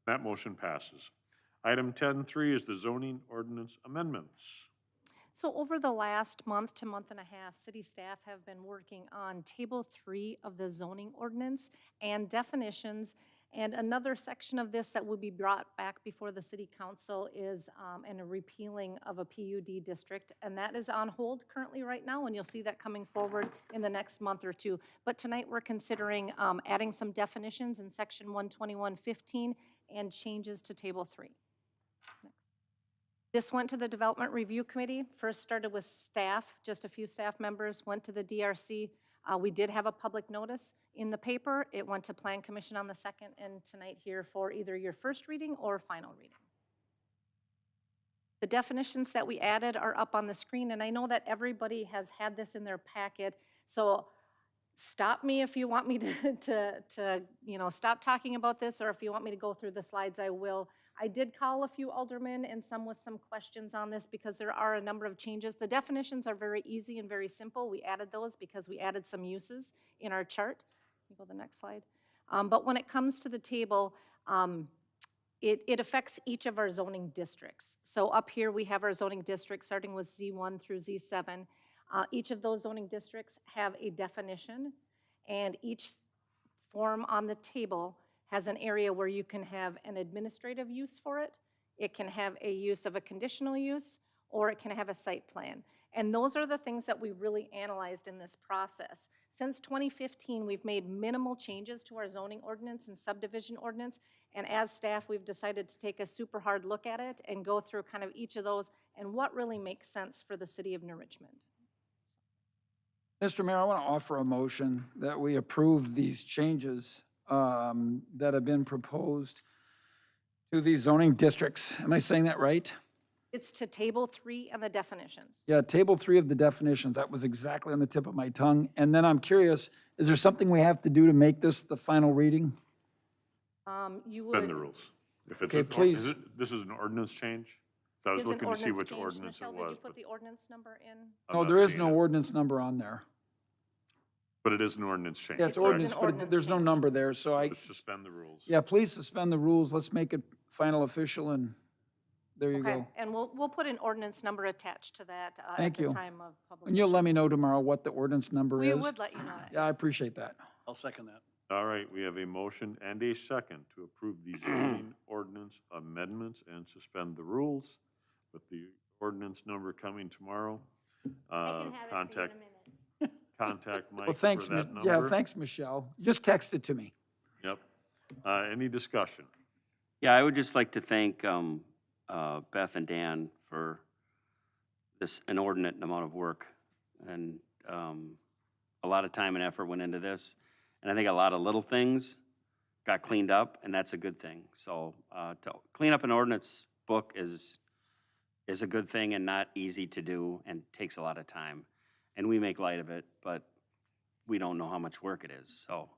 That motion passes. Item 10.3 is the zoning ordinance amendments. So over the last month to month and a half, city staff have been working on Table 3 of the zoning ordinance and definitions. And another section of this that will be brought back before the city council is a repealing of a PUD district. And that is on hold currently right now, and you'll see that coming forward in the next month or two. But tonight, we're considering adding some definitions in Section 121.15 and changes to Table 3. This went to the Development Review Committee. First started with staff, just a few staff members, went to the DRC. We did have a public notice in the paper. It went to Plan Commission on the 2nd, and tonight here for either your first reading or final reading. The definitions that we added are up on the screen, and I know that everybody has had this in their packet, so stop me if you want me to stop talking about this, or if you want me to go through the slides, I will. I did call a few aldermen and some with some questions on this because there are a number of changes. The definitions are very easy and very simple. We added those because we added some uses in our chart. You go to the next slide. But when it comes to the table, it affects each of our zoning districts. So up here we have our zoning districts starting with Z1 through Z7. Each of those zoning districts have a definition, and each form on the table has an area where you can have an administrative use for it. It can have a use of a conditional use, or it can have a site plan. And those are the things that we really analyzed in this process. Since 2015, we've made minimal changes to our zoning ordinance and subdivision ordinance, and as staff, we've decided to take a super hard look at it and go through kind of each of those and what really makes sense for the city of New Richmond. Mr. Mayor, I want to offer a motion that we approve these changes that have been proposed to these zoning districts. Am I saying that right? It's to Table 3 and the definitions. Yeah, Table 3 of the definitions. That was exactly on the tip of my tongue. And then I'm curious, is there something we have to do to make this the final reading? You Bend the would, rules. If it's Okay, please. This is an ordinance change? So I was is an looking to see ordinance which change. ordinance it Michelle, did was. you put but the ordinance number in? I'm No, not there is seeing no it. ordinance number on there. But it is an ordinance change. Yeah, it's It is an ordinance, but ordinance there's no change. number there, so I, Let's suspend the rules. yeah, please suspend the rules. Let's make it final official, and there you Okay, go. and we'll put an ordinance number attached to that at Thank the you. time of publication. And you'll let me know tomorrow what the ordinance number We is? would let you know that. Yeah, I appreciate that. I'll second that. All right, we have a motion and a second to approve the zoning ordinance amendments and suspend the rules. With the ordinance number coming tomorrow, contact Mike Well, for thanks, that number. yeah, thanks, Michelle. Just text it to me. Yep. Any discussion? Yeah, I would just like to thank Beth and Dan for this inordinate amount of work. And a lot of time and effort went into this. And I think a lot of little things got cleaned up, and that's a good thing. So to clean up an ordinance book is a good thing and not easy to do and takes a lot of time. And we make light of it, but we don't know how much work it is. So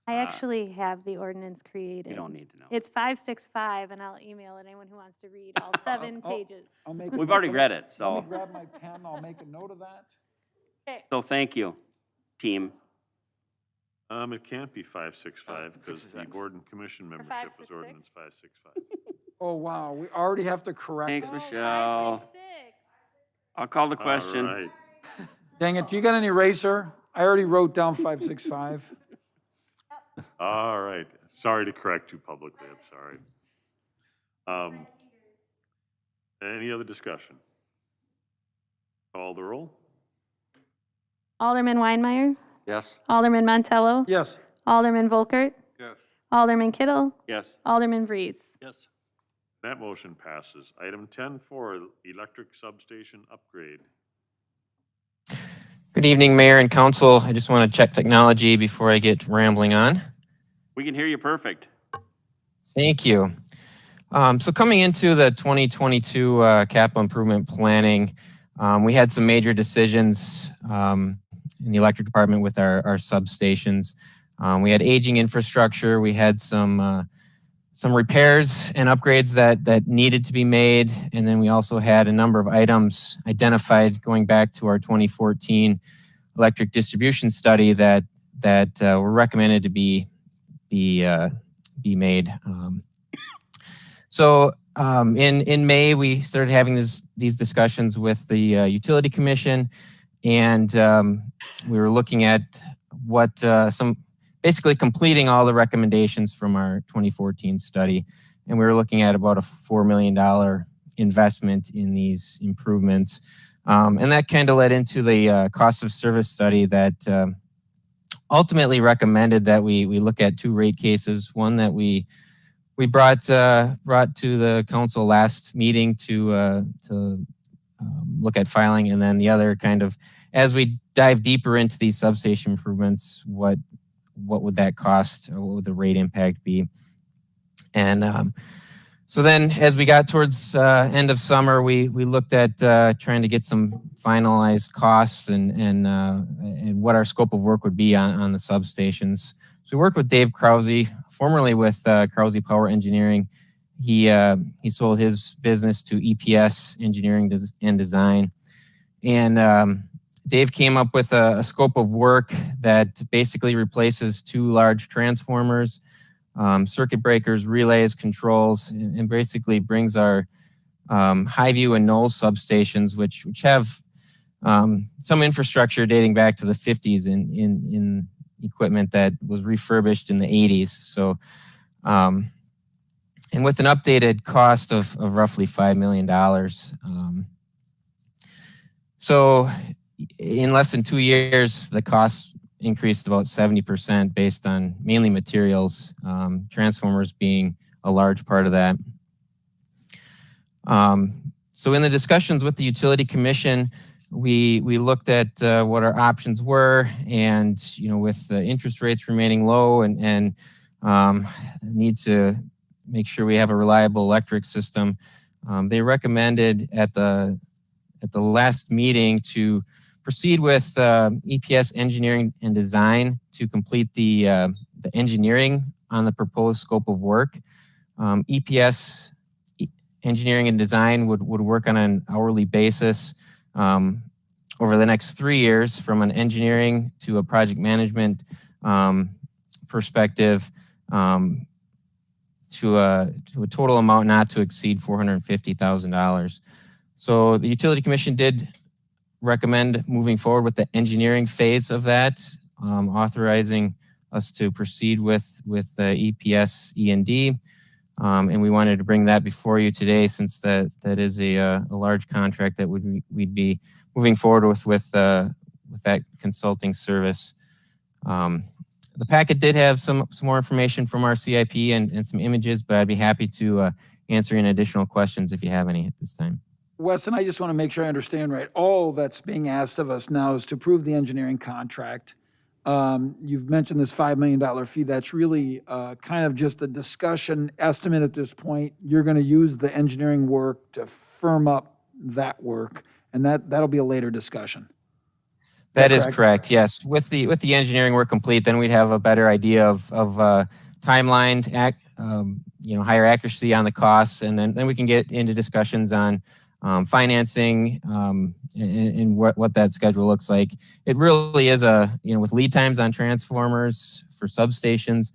I actually have the ordinance created. you don't need to know. It's 565, and I'll email it anyone who wants to read all 7 pages. I'll make. We've already read it, Let so. me grab my pen, I'll make a note of that. So thank you, team. It can't be 565 because the 666. board and commission membership was 566? ordinance 565. Oh, wow, we already have to correct Thanks, it. Michelle. 566. I'll call the question. All right. Dang it, you got an eraser? I already wrote down 565. All right. Sorry to correct you publicly. I'm sorry. Any other discussion? Call the roll. Alderman Weinmeier, Yes. Alderman Montello, Yes. Alderman Volkert, Yes. Alderman Kittle, Yes. Alderman Vries. Yes. That motion passes. Item 10-4, electric substation upgrade. Good evening, Mayor and Council. I just want to check technology before I get rambling on. We can hear you perfect. Thank you. So coming into the 2022 capital improvement planning, we had some major decisions in the electric department with our substations. We had aging infrastructure. We had some repairs and upgrades that needed to be made. And then we also had a number of items identified going back to our 2014 electric distribution study that were recommended to be made. So in May, we started having these discussions with the Utility Commission, and we were looking at what basically completing all the recommendations from our 2014 study. And we were looking at about a $4 million investment in these improvements. And that kind of led into the cost of service study that ultimately recommended that we look at two rate cases, one that we brought to the council last meeting to look at filing, and then the other kind of, as we dive deeper into these substation improvements, what would that cost, or what would the rate impact be? And so then as we got towards end of summer, we looked at trying to get some finalized costs and what our scope of work would be on the substations. So we worked with Dave Krause, formerly with Krause Power Engineering. He sold his business to EPS Engineering and Design. And Dave came up with a scope of work that basically replaces two large transformers, circuit breakers, relays, controls, and basically brings our Highview and Knowles substations, which have some infrastructure dating back to the 50s in equipment that was refurbished in the 80s. So, and with an updated cost of roughly $5 million. So in less than 2 years, the cost increased about 70% based on mainly materials, transformers being a large part of that. So in the discussions with the Utility Commission, we looked at what our options were, and with the interest rates remaining low and need to make sure we have a reliable electric system, they recommended at the last meeting to proceed with EPS Engineering and Design to complete the engineering on the proposed scope of work. EPS Engineering and Design would work on an hourly basis over the next 3 years from an engineering to a project management perspective to a total amount not to exceed $450,000. So the Utility Commission did recommend moving forward with the engineering phase of that, authorizing us to proceed with EPS E&D. And we wanted to bring that before you today, since that is a large contract that we'd be moving forward with that consulting service. The packet did have some more information from our CIP and some images, but I'd be happy to answer any additional questions if you have any at this time. Weston, I just want to make sure I understand right. All that's being asked of us now is to approve the engineering contract. You've mentioned this $5 million fee. That's really kind of just a discussion estimate at this point. You're going to use the engineering work to firm up that work, and that'll be a later discussion. That is correct, yes. With the engineering work complete, then we'd have a better idea of timeline, higher accuracy on the costs, and then we can get into discussions on financing, and what that schedule looks like. It really is with lead times on transformers for substations,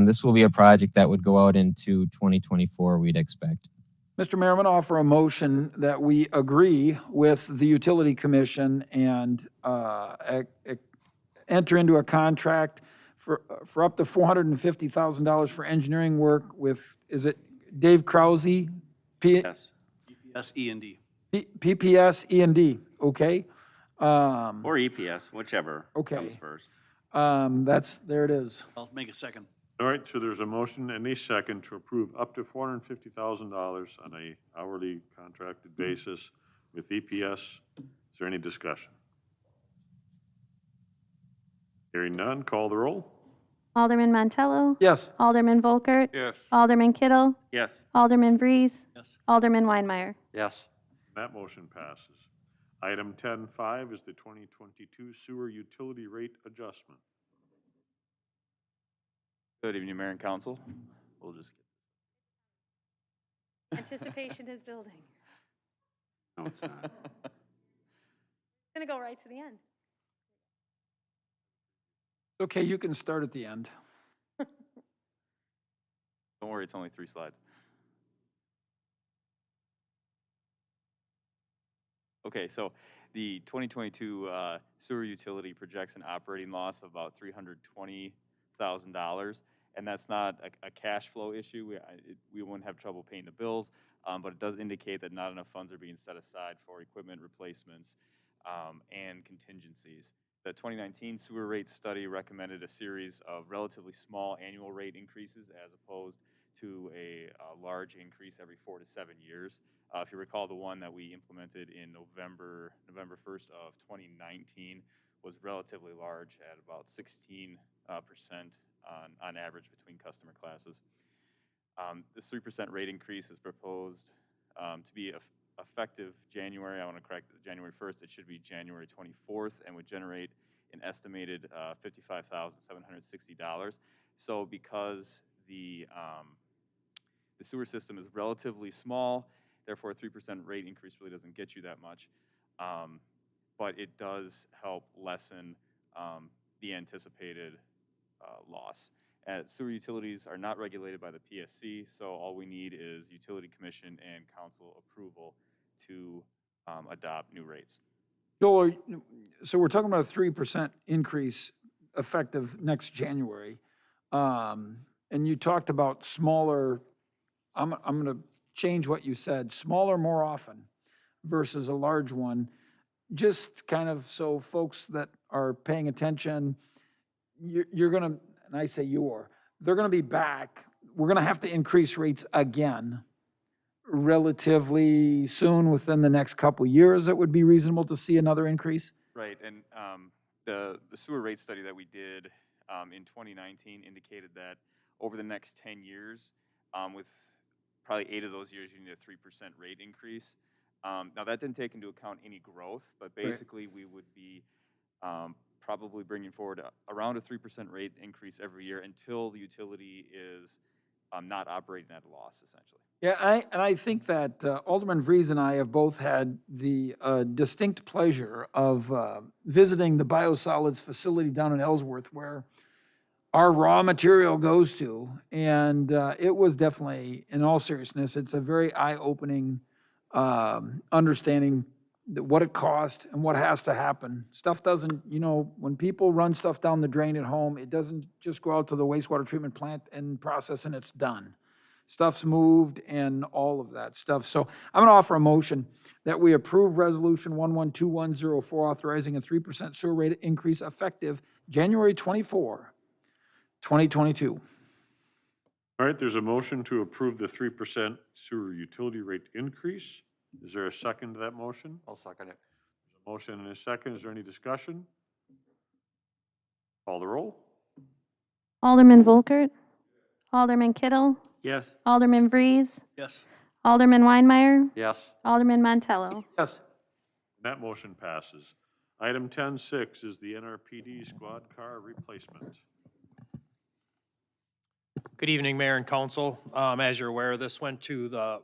this will be a project that would go out into 2024, we'd expect. Mr. Mayor, I'm going to offer a motion that we agree with the Utility Commission and enter into a contract for up to $450,000 for engineering work with, is it Dave Krause? Yes. Yes, E&D. PPS E&D, okay? Or EPS, whichever Okay. comes first. There it is. I'll make a second. All right, so there's a motion and a second to approve up to $450,000 on a hourly contracted basis with EPS. Is there any discussion? Hearing none, call the roll. Alderman Montello? Yes. Alderman Volkert? Yes. Alderman Kittle? Yes. Alderman Breeze? Yes. Alderman Weinmeier? Yes. That motion passes. Item 10.5 is the 2022 sewer utility rate adjustment. Good evening, Mayor and Council. We'll just Anticipation is building. No, it's not. It's going to go right to the end. Okay, you can start at the end. don't worry, it's only 3 slides. Okay, so the 2022 sewer utility projects an operating loss of about $320,000, and that's not a cash flow issue. We wouldn't have trouble paying the bills, but it does indicate that not enough funds are being set aside for equipment replacements and contingencies. The 2019 sewer rate study recommended a series of relatively small annual rate increases as opposed to a large increase every 4 to 7 years. If you recall, the one that we implemented in November 1st of 2019 was relatively large at about 16% on average between customer classes. This 3% rate increase is proposed to be effective January, I want to correct January 1st, it should be January 24th, and would generate an estimated $55,760. So because the sewer system is relatively small, therefore a 3% rate increase really doesn't get you that much, but it does help lessen the anticipated loss. Sewer utilities are not regulated by the PSC, so all we need is Utility Commission and Council approval to adopt new rates. Joel, so we're talking about a 3% increase effective next January. And you talked about smaller, I'm going to change what you said, smaller more often versus a large one. Just kind of so folks that are paying attention, you're going to, and I say they're going to be back. We're going to have to increase rates again relatively soon, within the next couple of years. It would be reasonable to see another increase. Right, and the sewer rate study that we did in 2019 indicated that over the next 10 years, with probably 8 of those years, you need a 3% rate increase. Now, that didn't take into account any growth, but basically we would be probably bringing forward around a 3% rate increase every year until the utility is not operating at a loss, essentially. Yeah, I think that Alderman Vries and I have both had the distinct pleasure of visiting the biosolids facility down in Ellsworth, where our raw material goes to, and it was definitely, in all seriousness, it's a very eye-opening understanding what it cost and what has to happen. Stuff doesn't, when people run stuff down the drain at home, it doesn't just go out to the wastewater treatment plant and process and it's done. Stuff's moved and all of that stuff. So I'm going to offer a motion that we approve Resolution 112104, authorizing a 3% sewer rate increase effective January 24, 2022. All right, there's a motion to approve the 3% sewer utility rate increase. Is there a second to that motion? I'll second it. There's a motion and a second. Is there any discussion? Call the roll. Alderman Volkert? Alderman Kittle? Yes. Alderman Breeze? Yes. Alderman Weinmeier? Yes. Alderman Montello? Yes. That motion passes. Item 10.6 is the Nrpd squad car replacement. Good evening, Mayor and Council. As you're aware, this went to the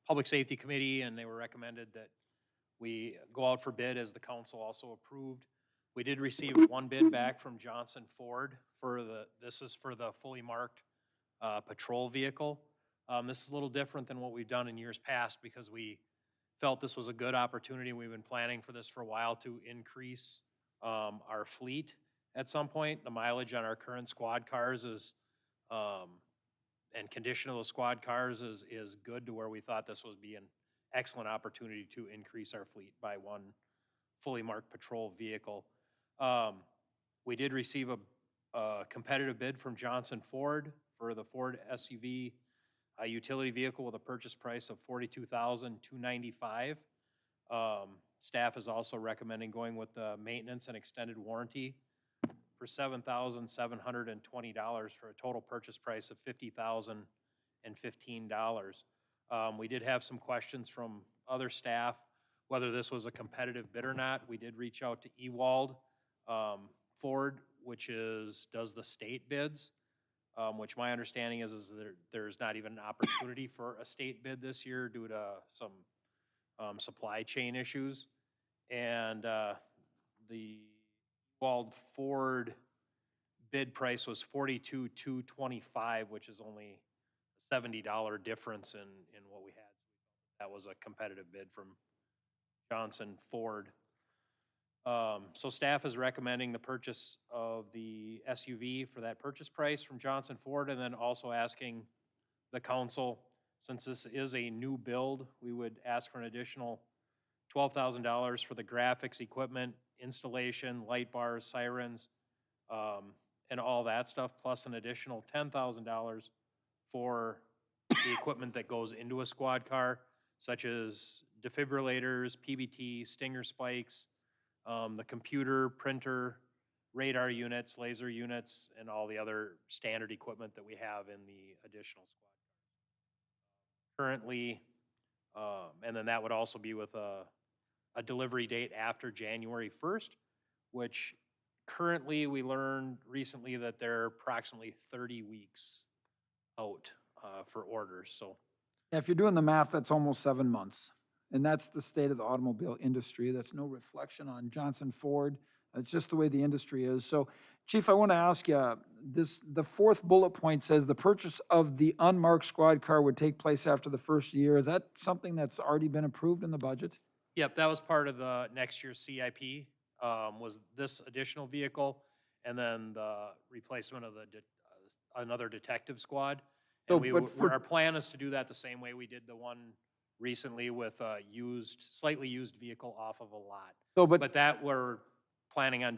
Public Safety Committee, and they were recommended that we go out for bid, as the council also approved. We did receive one bid back from Johnson Ford for this is for the fully marked patrol vehicle. This is a little different than what we've done in years past because we felt this was a good opportunity. We've been planning for this for a while to increase our fleet at some point. The mileage on our current squad cars is, and condition of those squad cars is good to where we thought this would be an excellent opportunity to increase our fleet by one fully marked patrol vehicle. We did receive a competitive bid from Johnson Ford for the Ford SUV utility vehicle with a purchase price of $42,295. Staff is also recommending going with the maintenance and extended warranty for $7,720 for a total purchase price of $50,015. We did have some questions from other staff whether this was a competitive bid or not. We did reach out to Ewald Ford, which does the state bids, which my understanding is there's not even an opportunity for a state bid this year due to some supply chain issues. And the Ewald Ford bid price was $42,225, which is only a $70 difference in what we had. That was a competitive bid from Johnson Ford. So staff is recommending the purchase of the SUV for that purchase price from Johnson Ford, and then also asking the council, since this is a new build, we would ask for an additional $12,000 for the graphics, equipment, installation, light bars, sirens, and all that stuff, plus an additional $10,000 for the equipment that goes into a squad car, such as defibrillators, PBT, stinger spikes, the computer, printer, radar units, laser units, and all the other standard equipment that we have in the additional squad car. Currently, and then that would also be with a delivery date after January 1st, which currently we learned recently that they're approximately 30 weeks out for orders. So If you're doing the math, that's almost 7 months. And that's the state of the automobile industry. That's no reflection on Johnson Ford. It's just the way the industry is. So, Chief, I want to ask you, the fourth bullet point says the purchase of the unmarked squad car would take place after the first year. Is that something that's already been approved in the budget? yep, that was part of the next year's CIP, was this additional vehicle, and then the replacement of another detective squad. So, And our plan is to do that the same way we did the one recently with a slightly used vehicle off of a lot. So, But that we're planning on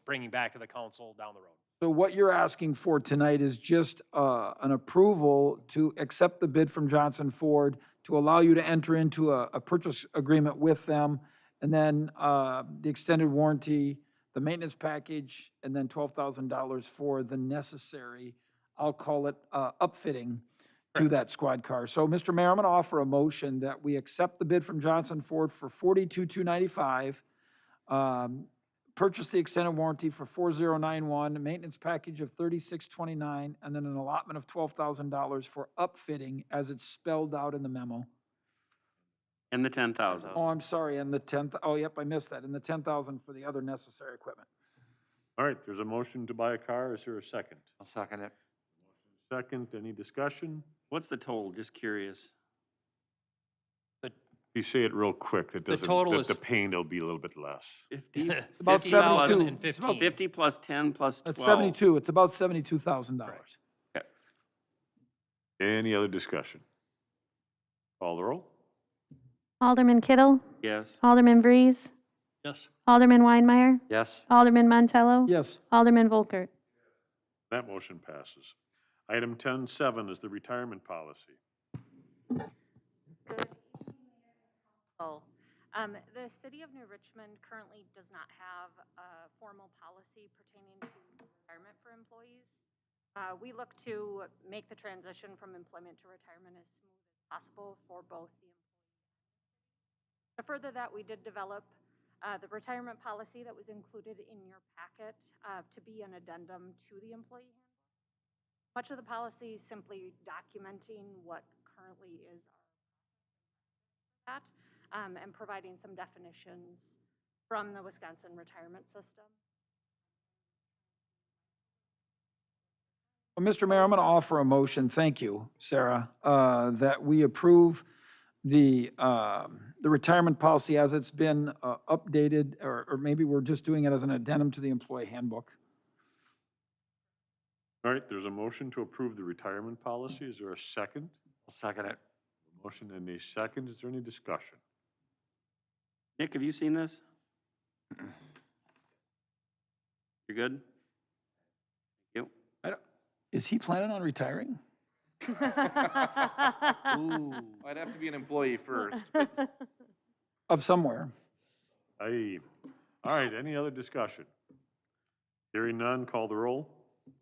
bringing back to the council down the road. So what you're asking for tonight is just an approval to accept the bid from Johnson Ford, to allow you to enter into a purchase agreement with them, and then the extended warranty, the maintenance package, and then $12,000 for the necessary, I'll call it upfitting to that squad car. So, Mr. Mayor, I'm going to offer a motion that we accept the bid from Johnson Ford for $42,295, purchase the extended warranty for $4,091, a maintenance package of $3,629, and then an allotment of $12,000 for upfitting as it's spelled out in the memo. And the 10,000. Oh, I'm sorry, and the 10th, oh, yep, I missed that, and the 10,000 for the other necessary equipment. All right, there's a motion to buy a car. Is there a second? I'll second it. Second, any discussion? What's the total? Just curious. You say it real quick, that doesn't, total that is- the pain will be a little bit less. 50? About 72. It's about 50 plus 10 plus 12. That's 72, it's about $72,000. Okay. Any other discussion? Call the roll. Alderman Kittle, Yes. Alderman Breeze, Yes. Alderman Weinmeier, Yes. Alderman Montello, Yes. Alderman Volkert. That motion passes. Item 10.7 is the retirement policy. The city of New Richmond currently does not have a formal policy pertaining to retirement for employees. We look to make the transition from employment to retirement as smooth as possible for both the employee. To further that, we did develop the retirement policy that was included in your packet to be an addendum to the employee handbook. Much of the policy is simply documenting what currently is our that, and providing some definitions from the Wisconsin retirement system. Well, Mr. Mayor, I'm going to offer a motion, thank you, Sarah, that we approve the retirement policy as it's been updated, or maybe we're just doing it as an addendum to the employee handbook. All right, there's a motion to approve the retirement policy. Is there a second? I'll second it. A motion and a second. Is there any discussion? Nick, have you seen this? You're good? Yep. Is he planning on retiring? Ooh. I'd have to be an employee first. Of somewhere. Aye. All right, any other discussion? Hearing none, call the roll.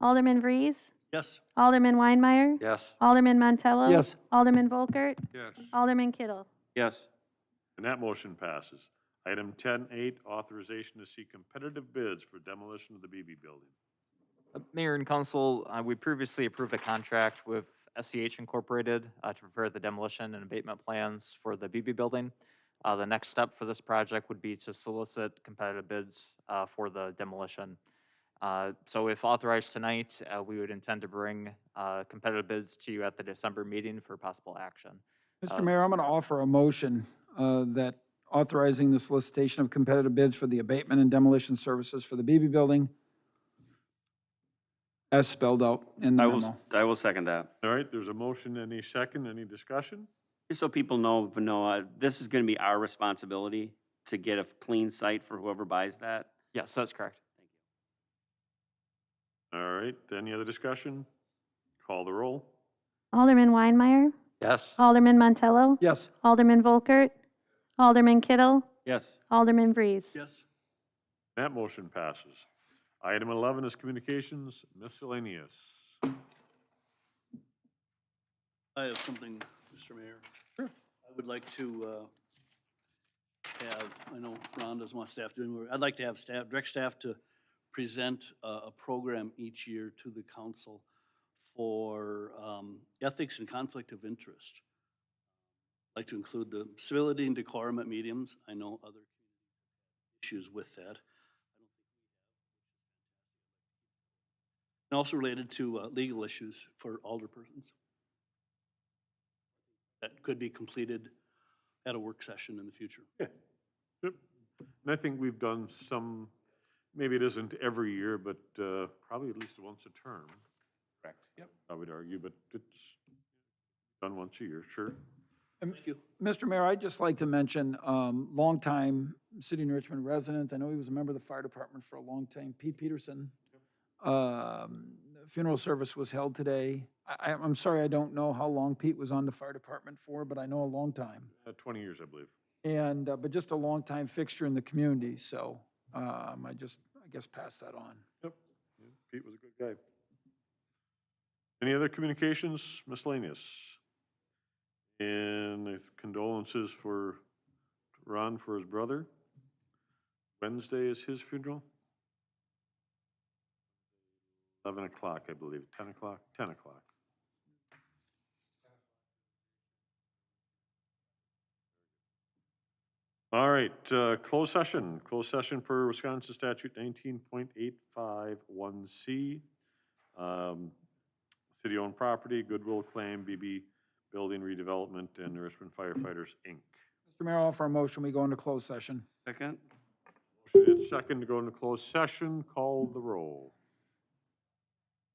Alderman Vries, Yes. Alderman Weinmeier, Yes. Alderman Montello. Yes. Alderman Volkert, Yes. Alderman Kittle. Yes. And that motion passes. Item 10.8, authorization to seek competitive bids for demolition of the BB building. Mayor and council, we previously approved a contract with SEH Incorporated to prepare the demolition and abatement plans for the BB building. The next step for this project would be to solicit competitive bids for the demolition. So if authorized tonight, we would intend to bring competitive bids to you at the December meeting for possible action. Mr. Mayor, I'm going to offer a motion that authorizing the solicitation of competitive bids for the abatement and demolition services for the BB building as spelled out in the memo. I will second that. All right, there's a motion and a second. Any discussion? Just so people know, this is going to be our responsibility to get a clean site for whoever buys that. Yes, that's correct. All right, any other discussion? Call the roll. Alderman Weinmeier, Yes. Alderman Montello. Yes. Alderman Volkert, Alderman Kittle, Yes. Alderman Vries. Yes. That motion passes. Item 11 is communications, miscellaneous. I have something, Mr. Mayor. Sure. I would like to have, I know Ron doesn't want staff doing, I'd like to have staff, direct staff to present a program each year to the council for ethics and conflict of interest. I'd like to include the civility and decorum at meetings. I know other issues with that. And also related to legal issues for alderpersons. That could be completed at a work session in the future. Yeah. Yep. And I think we've done some, maybe it isn't every year, but probably at least once a term. Correct. Yep. I would argue, but it's done once a year, sure. Thank you. Mr. Mayor, I'd just like to mention, longtime City of Richmond resident, I know he was a member of the fire department for a long time, Pete Peterson. Funeral service was held today. I'm sorry, I don't know how long Pete was on the fire department for, but I know a long time. 20 years, I believe. And, but just a long time fixture in the community, so, I guess pass that on. Yep. Yeah, Pete was a good guy. Any other communications, miscellaneous? And condolences for Ron for his brother. Wednesday is his funeral. 11 o'clock, I believe. 10 o'clock? 10 o'clock. All right, closed session. Closed session per Wisconsin statute 19.851C. City-owned property, goodwill claim, BB building redevelopment, and Richmond Firefighters, Inc. Mr. Mayor, I'll offer a motion, we go into closed session. Second? Motion and second to go into closed session. Call the roll.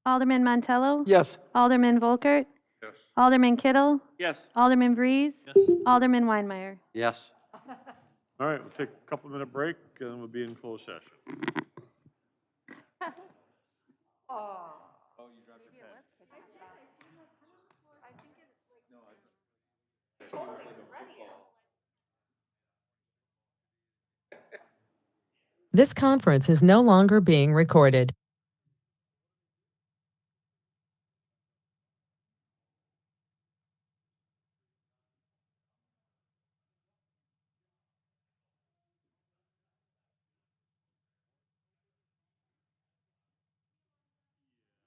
Alderman Montello. Yes. Alderman Volkert, Yes. Alderman Kittle, Yes. Alderman Vries, Yes. Alderman Weinmeier. Yes. All right, we'll take a couple minute break and then we'll be in closed session. This conference is no longer being recorded.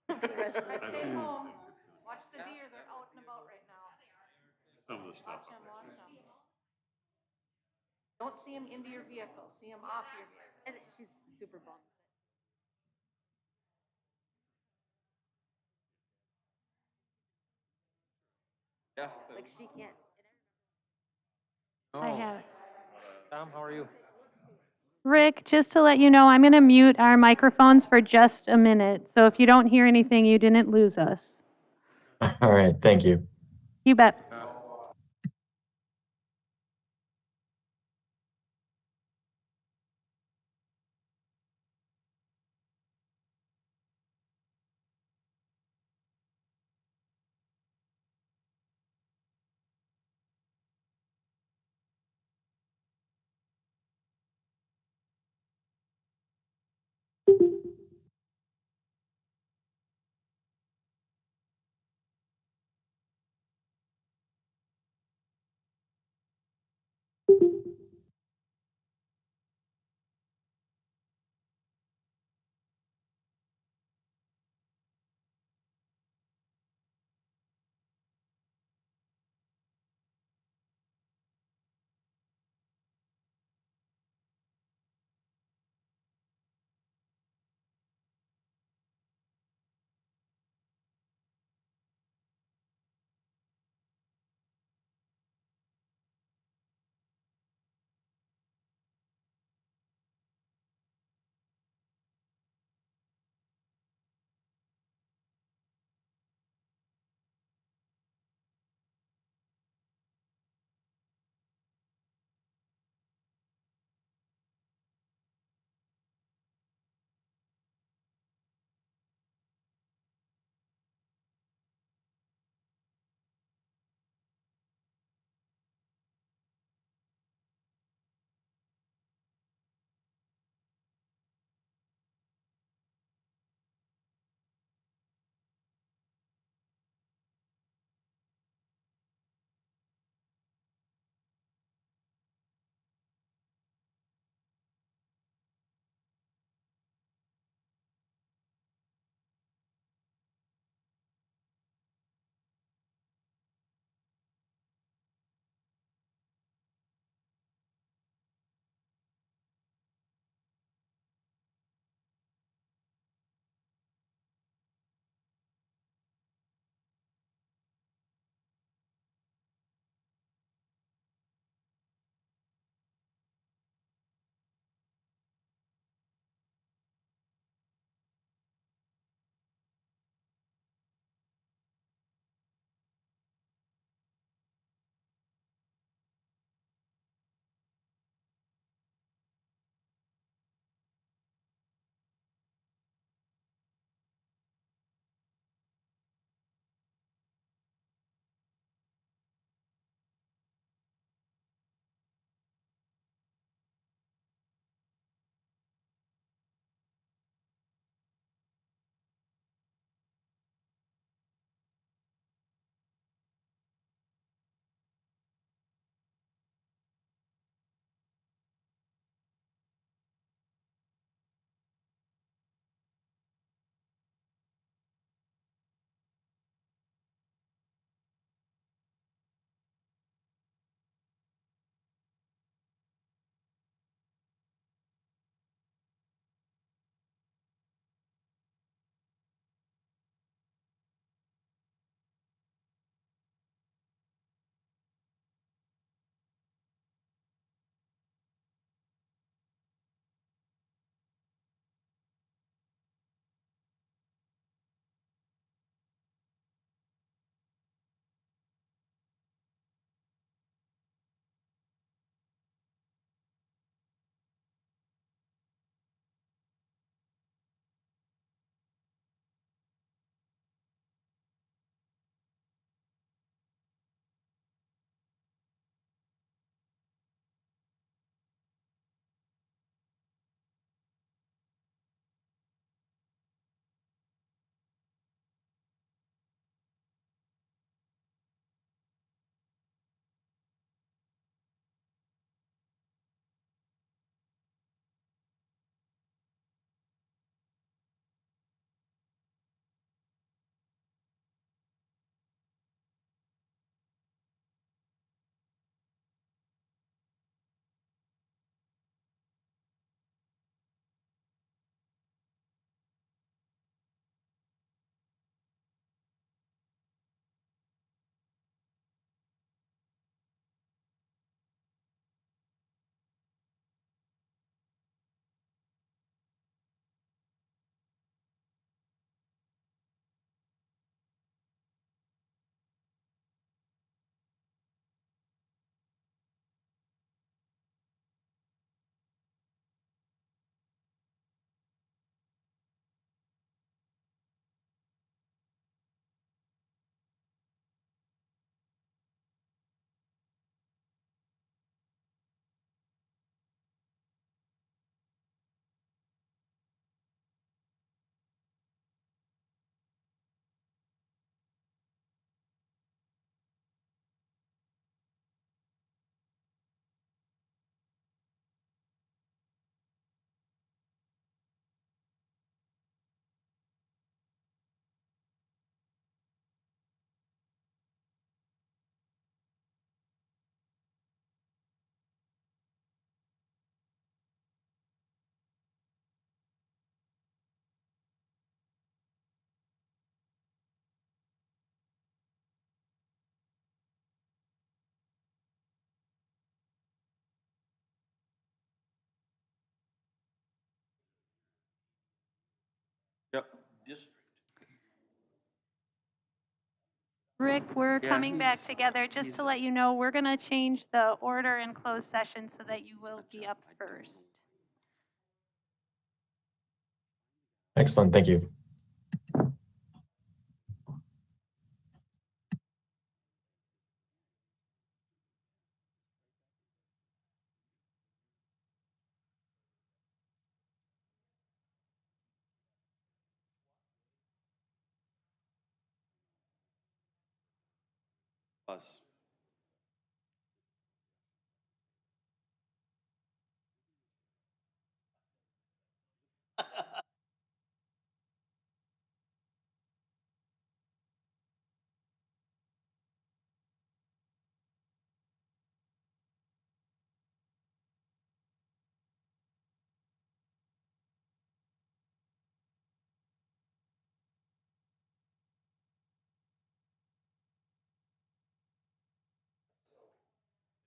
Stay home, watch the deer, they're out and about right now. Some of the stuff. Watch them, watch them. Don't see him into your vehicle, see him off your vehicle. I think she's super bummed. Yeah. Like she can't. I have it. Tom, how are you? Rick, just to let you know, I'm going to mute our microphones for just a minute. So if you don't hear anything, you didn't lose us. All right, thank you. You bet. Yep. Rick, we're Yeah, coming back he's- together. Just to let you know, we're going to change the order in closed session so that you will be up first. Excellent, thank you. Plus.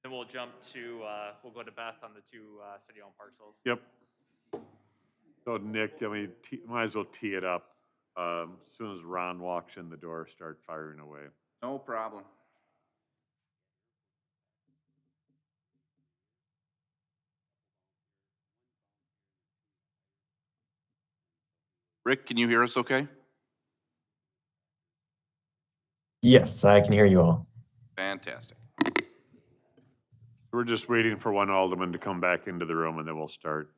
Then we'll jump to, we'll go to Beth on the two city-owned parcels. Yep. So Nick, I mean, might as well tee it up. As soon as Ron walks in the door, start firing away. No problem. Rick, can you hear us okay? Yes, I can hear you all. Fantastic. We're just waiting for one alderman to come back into the room and then we'll start.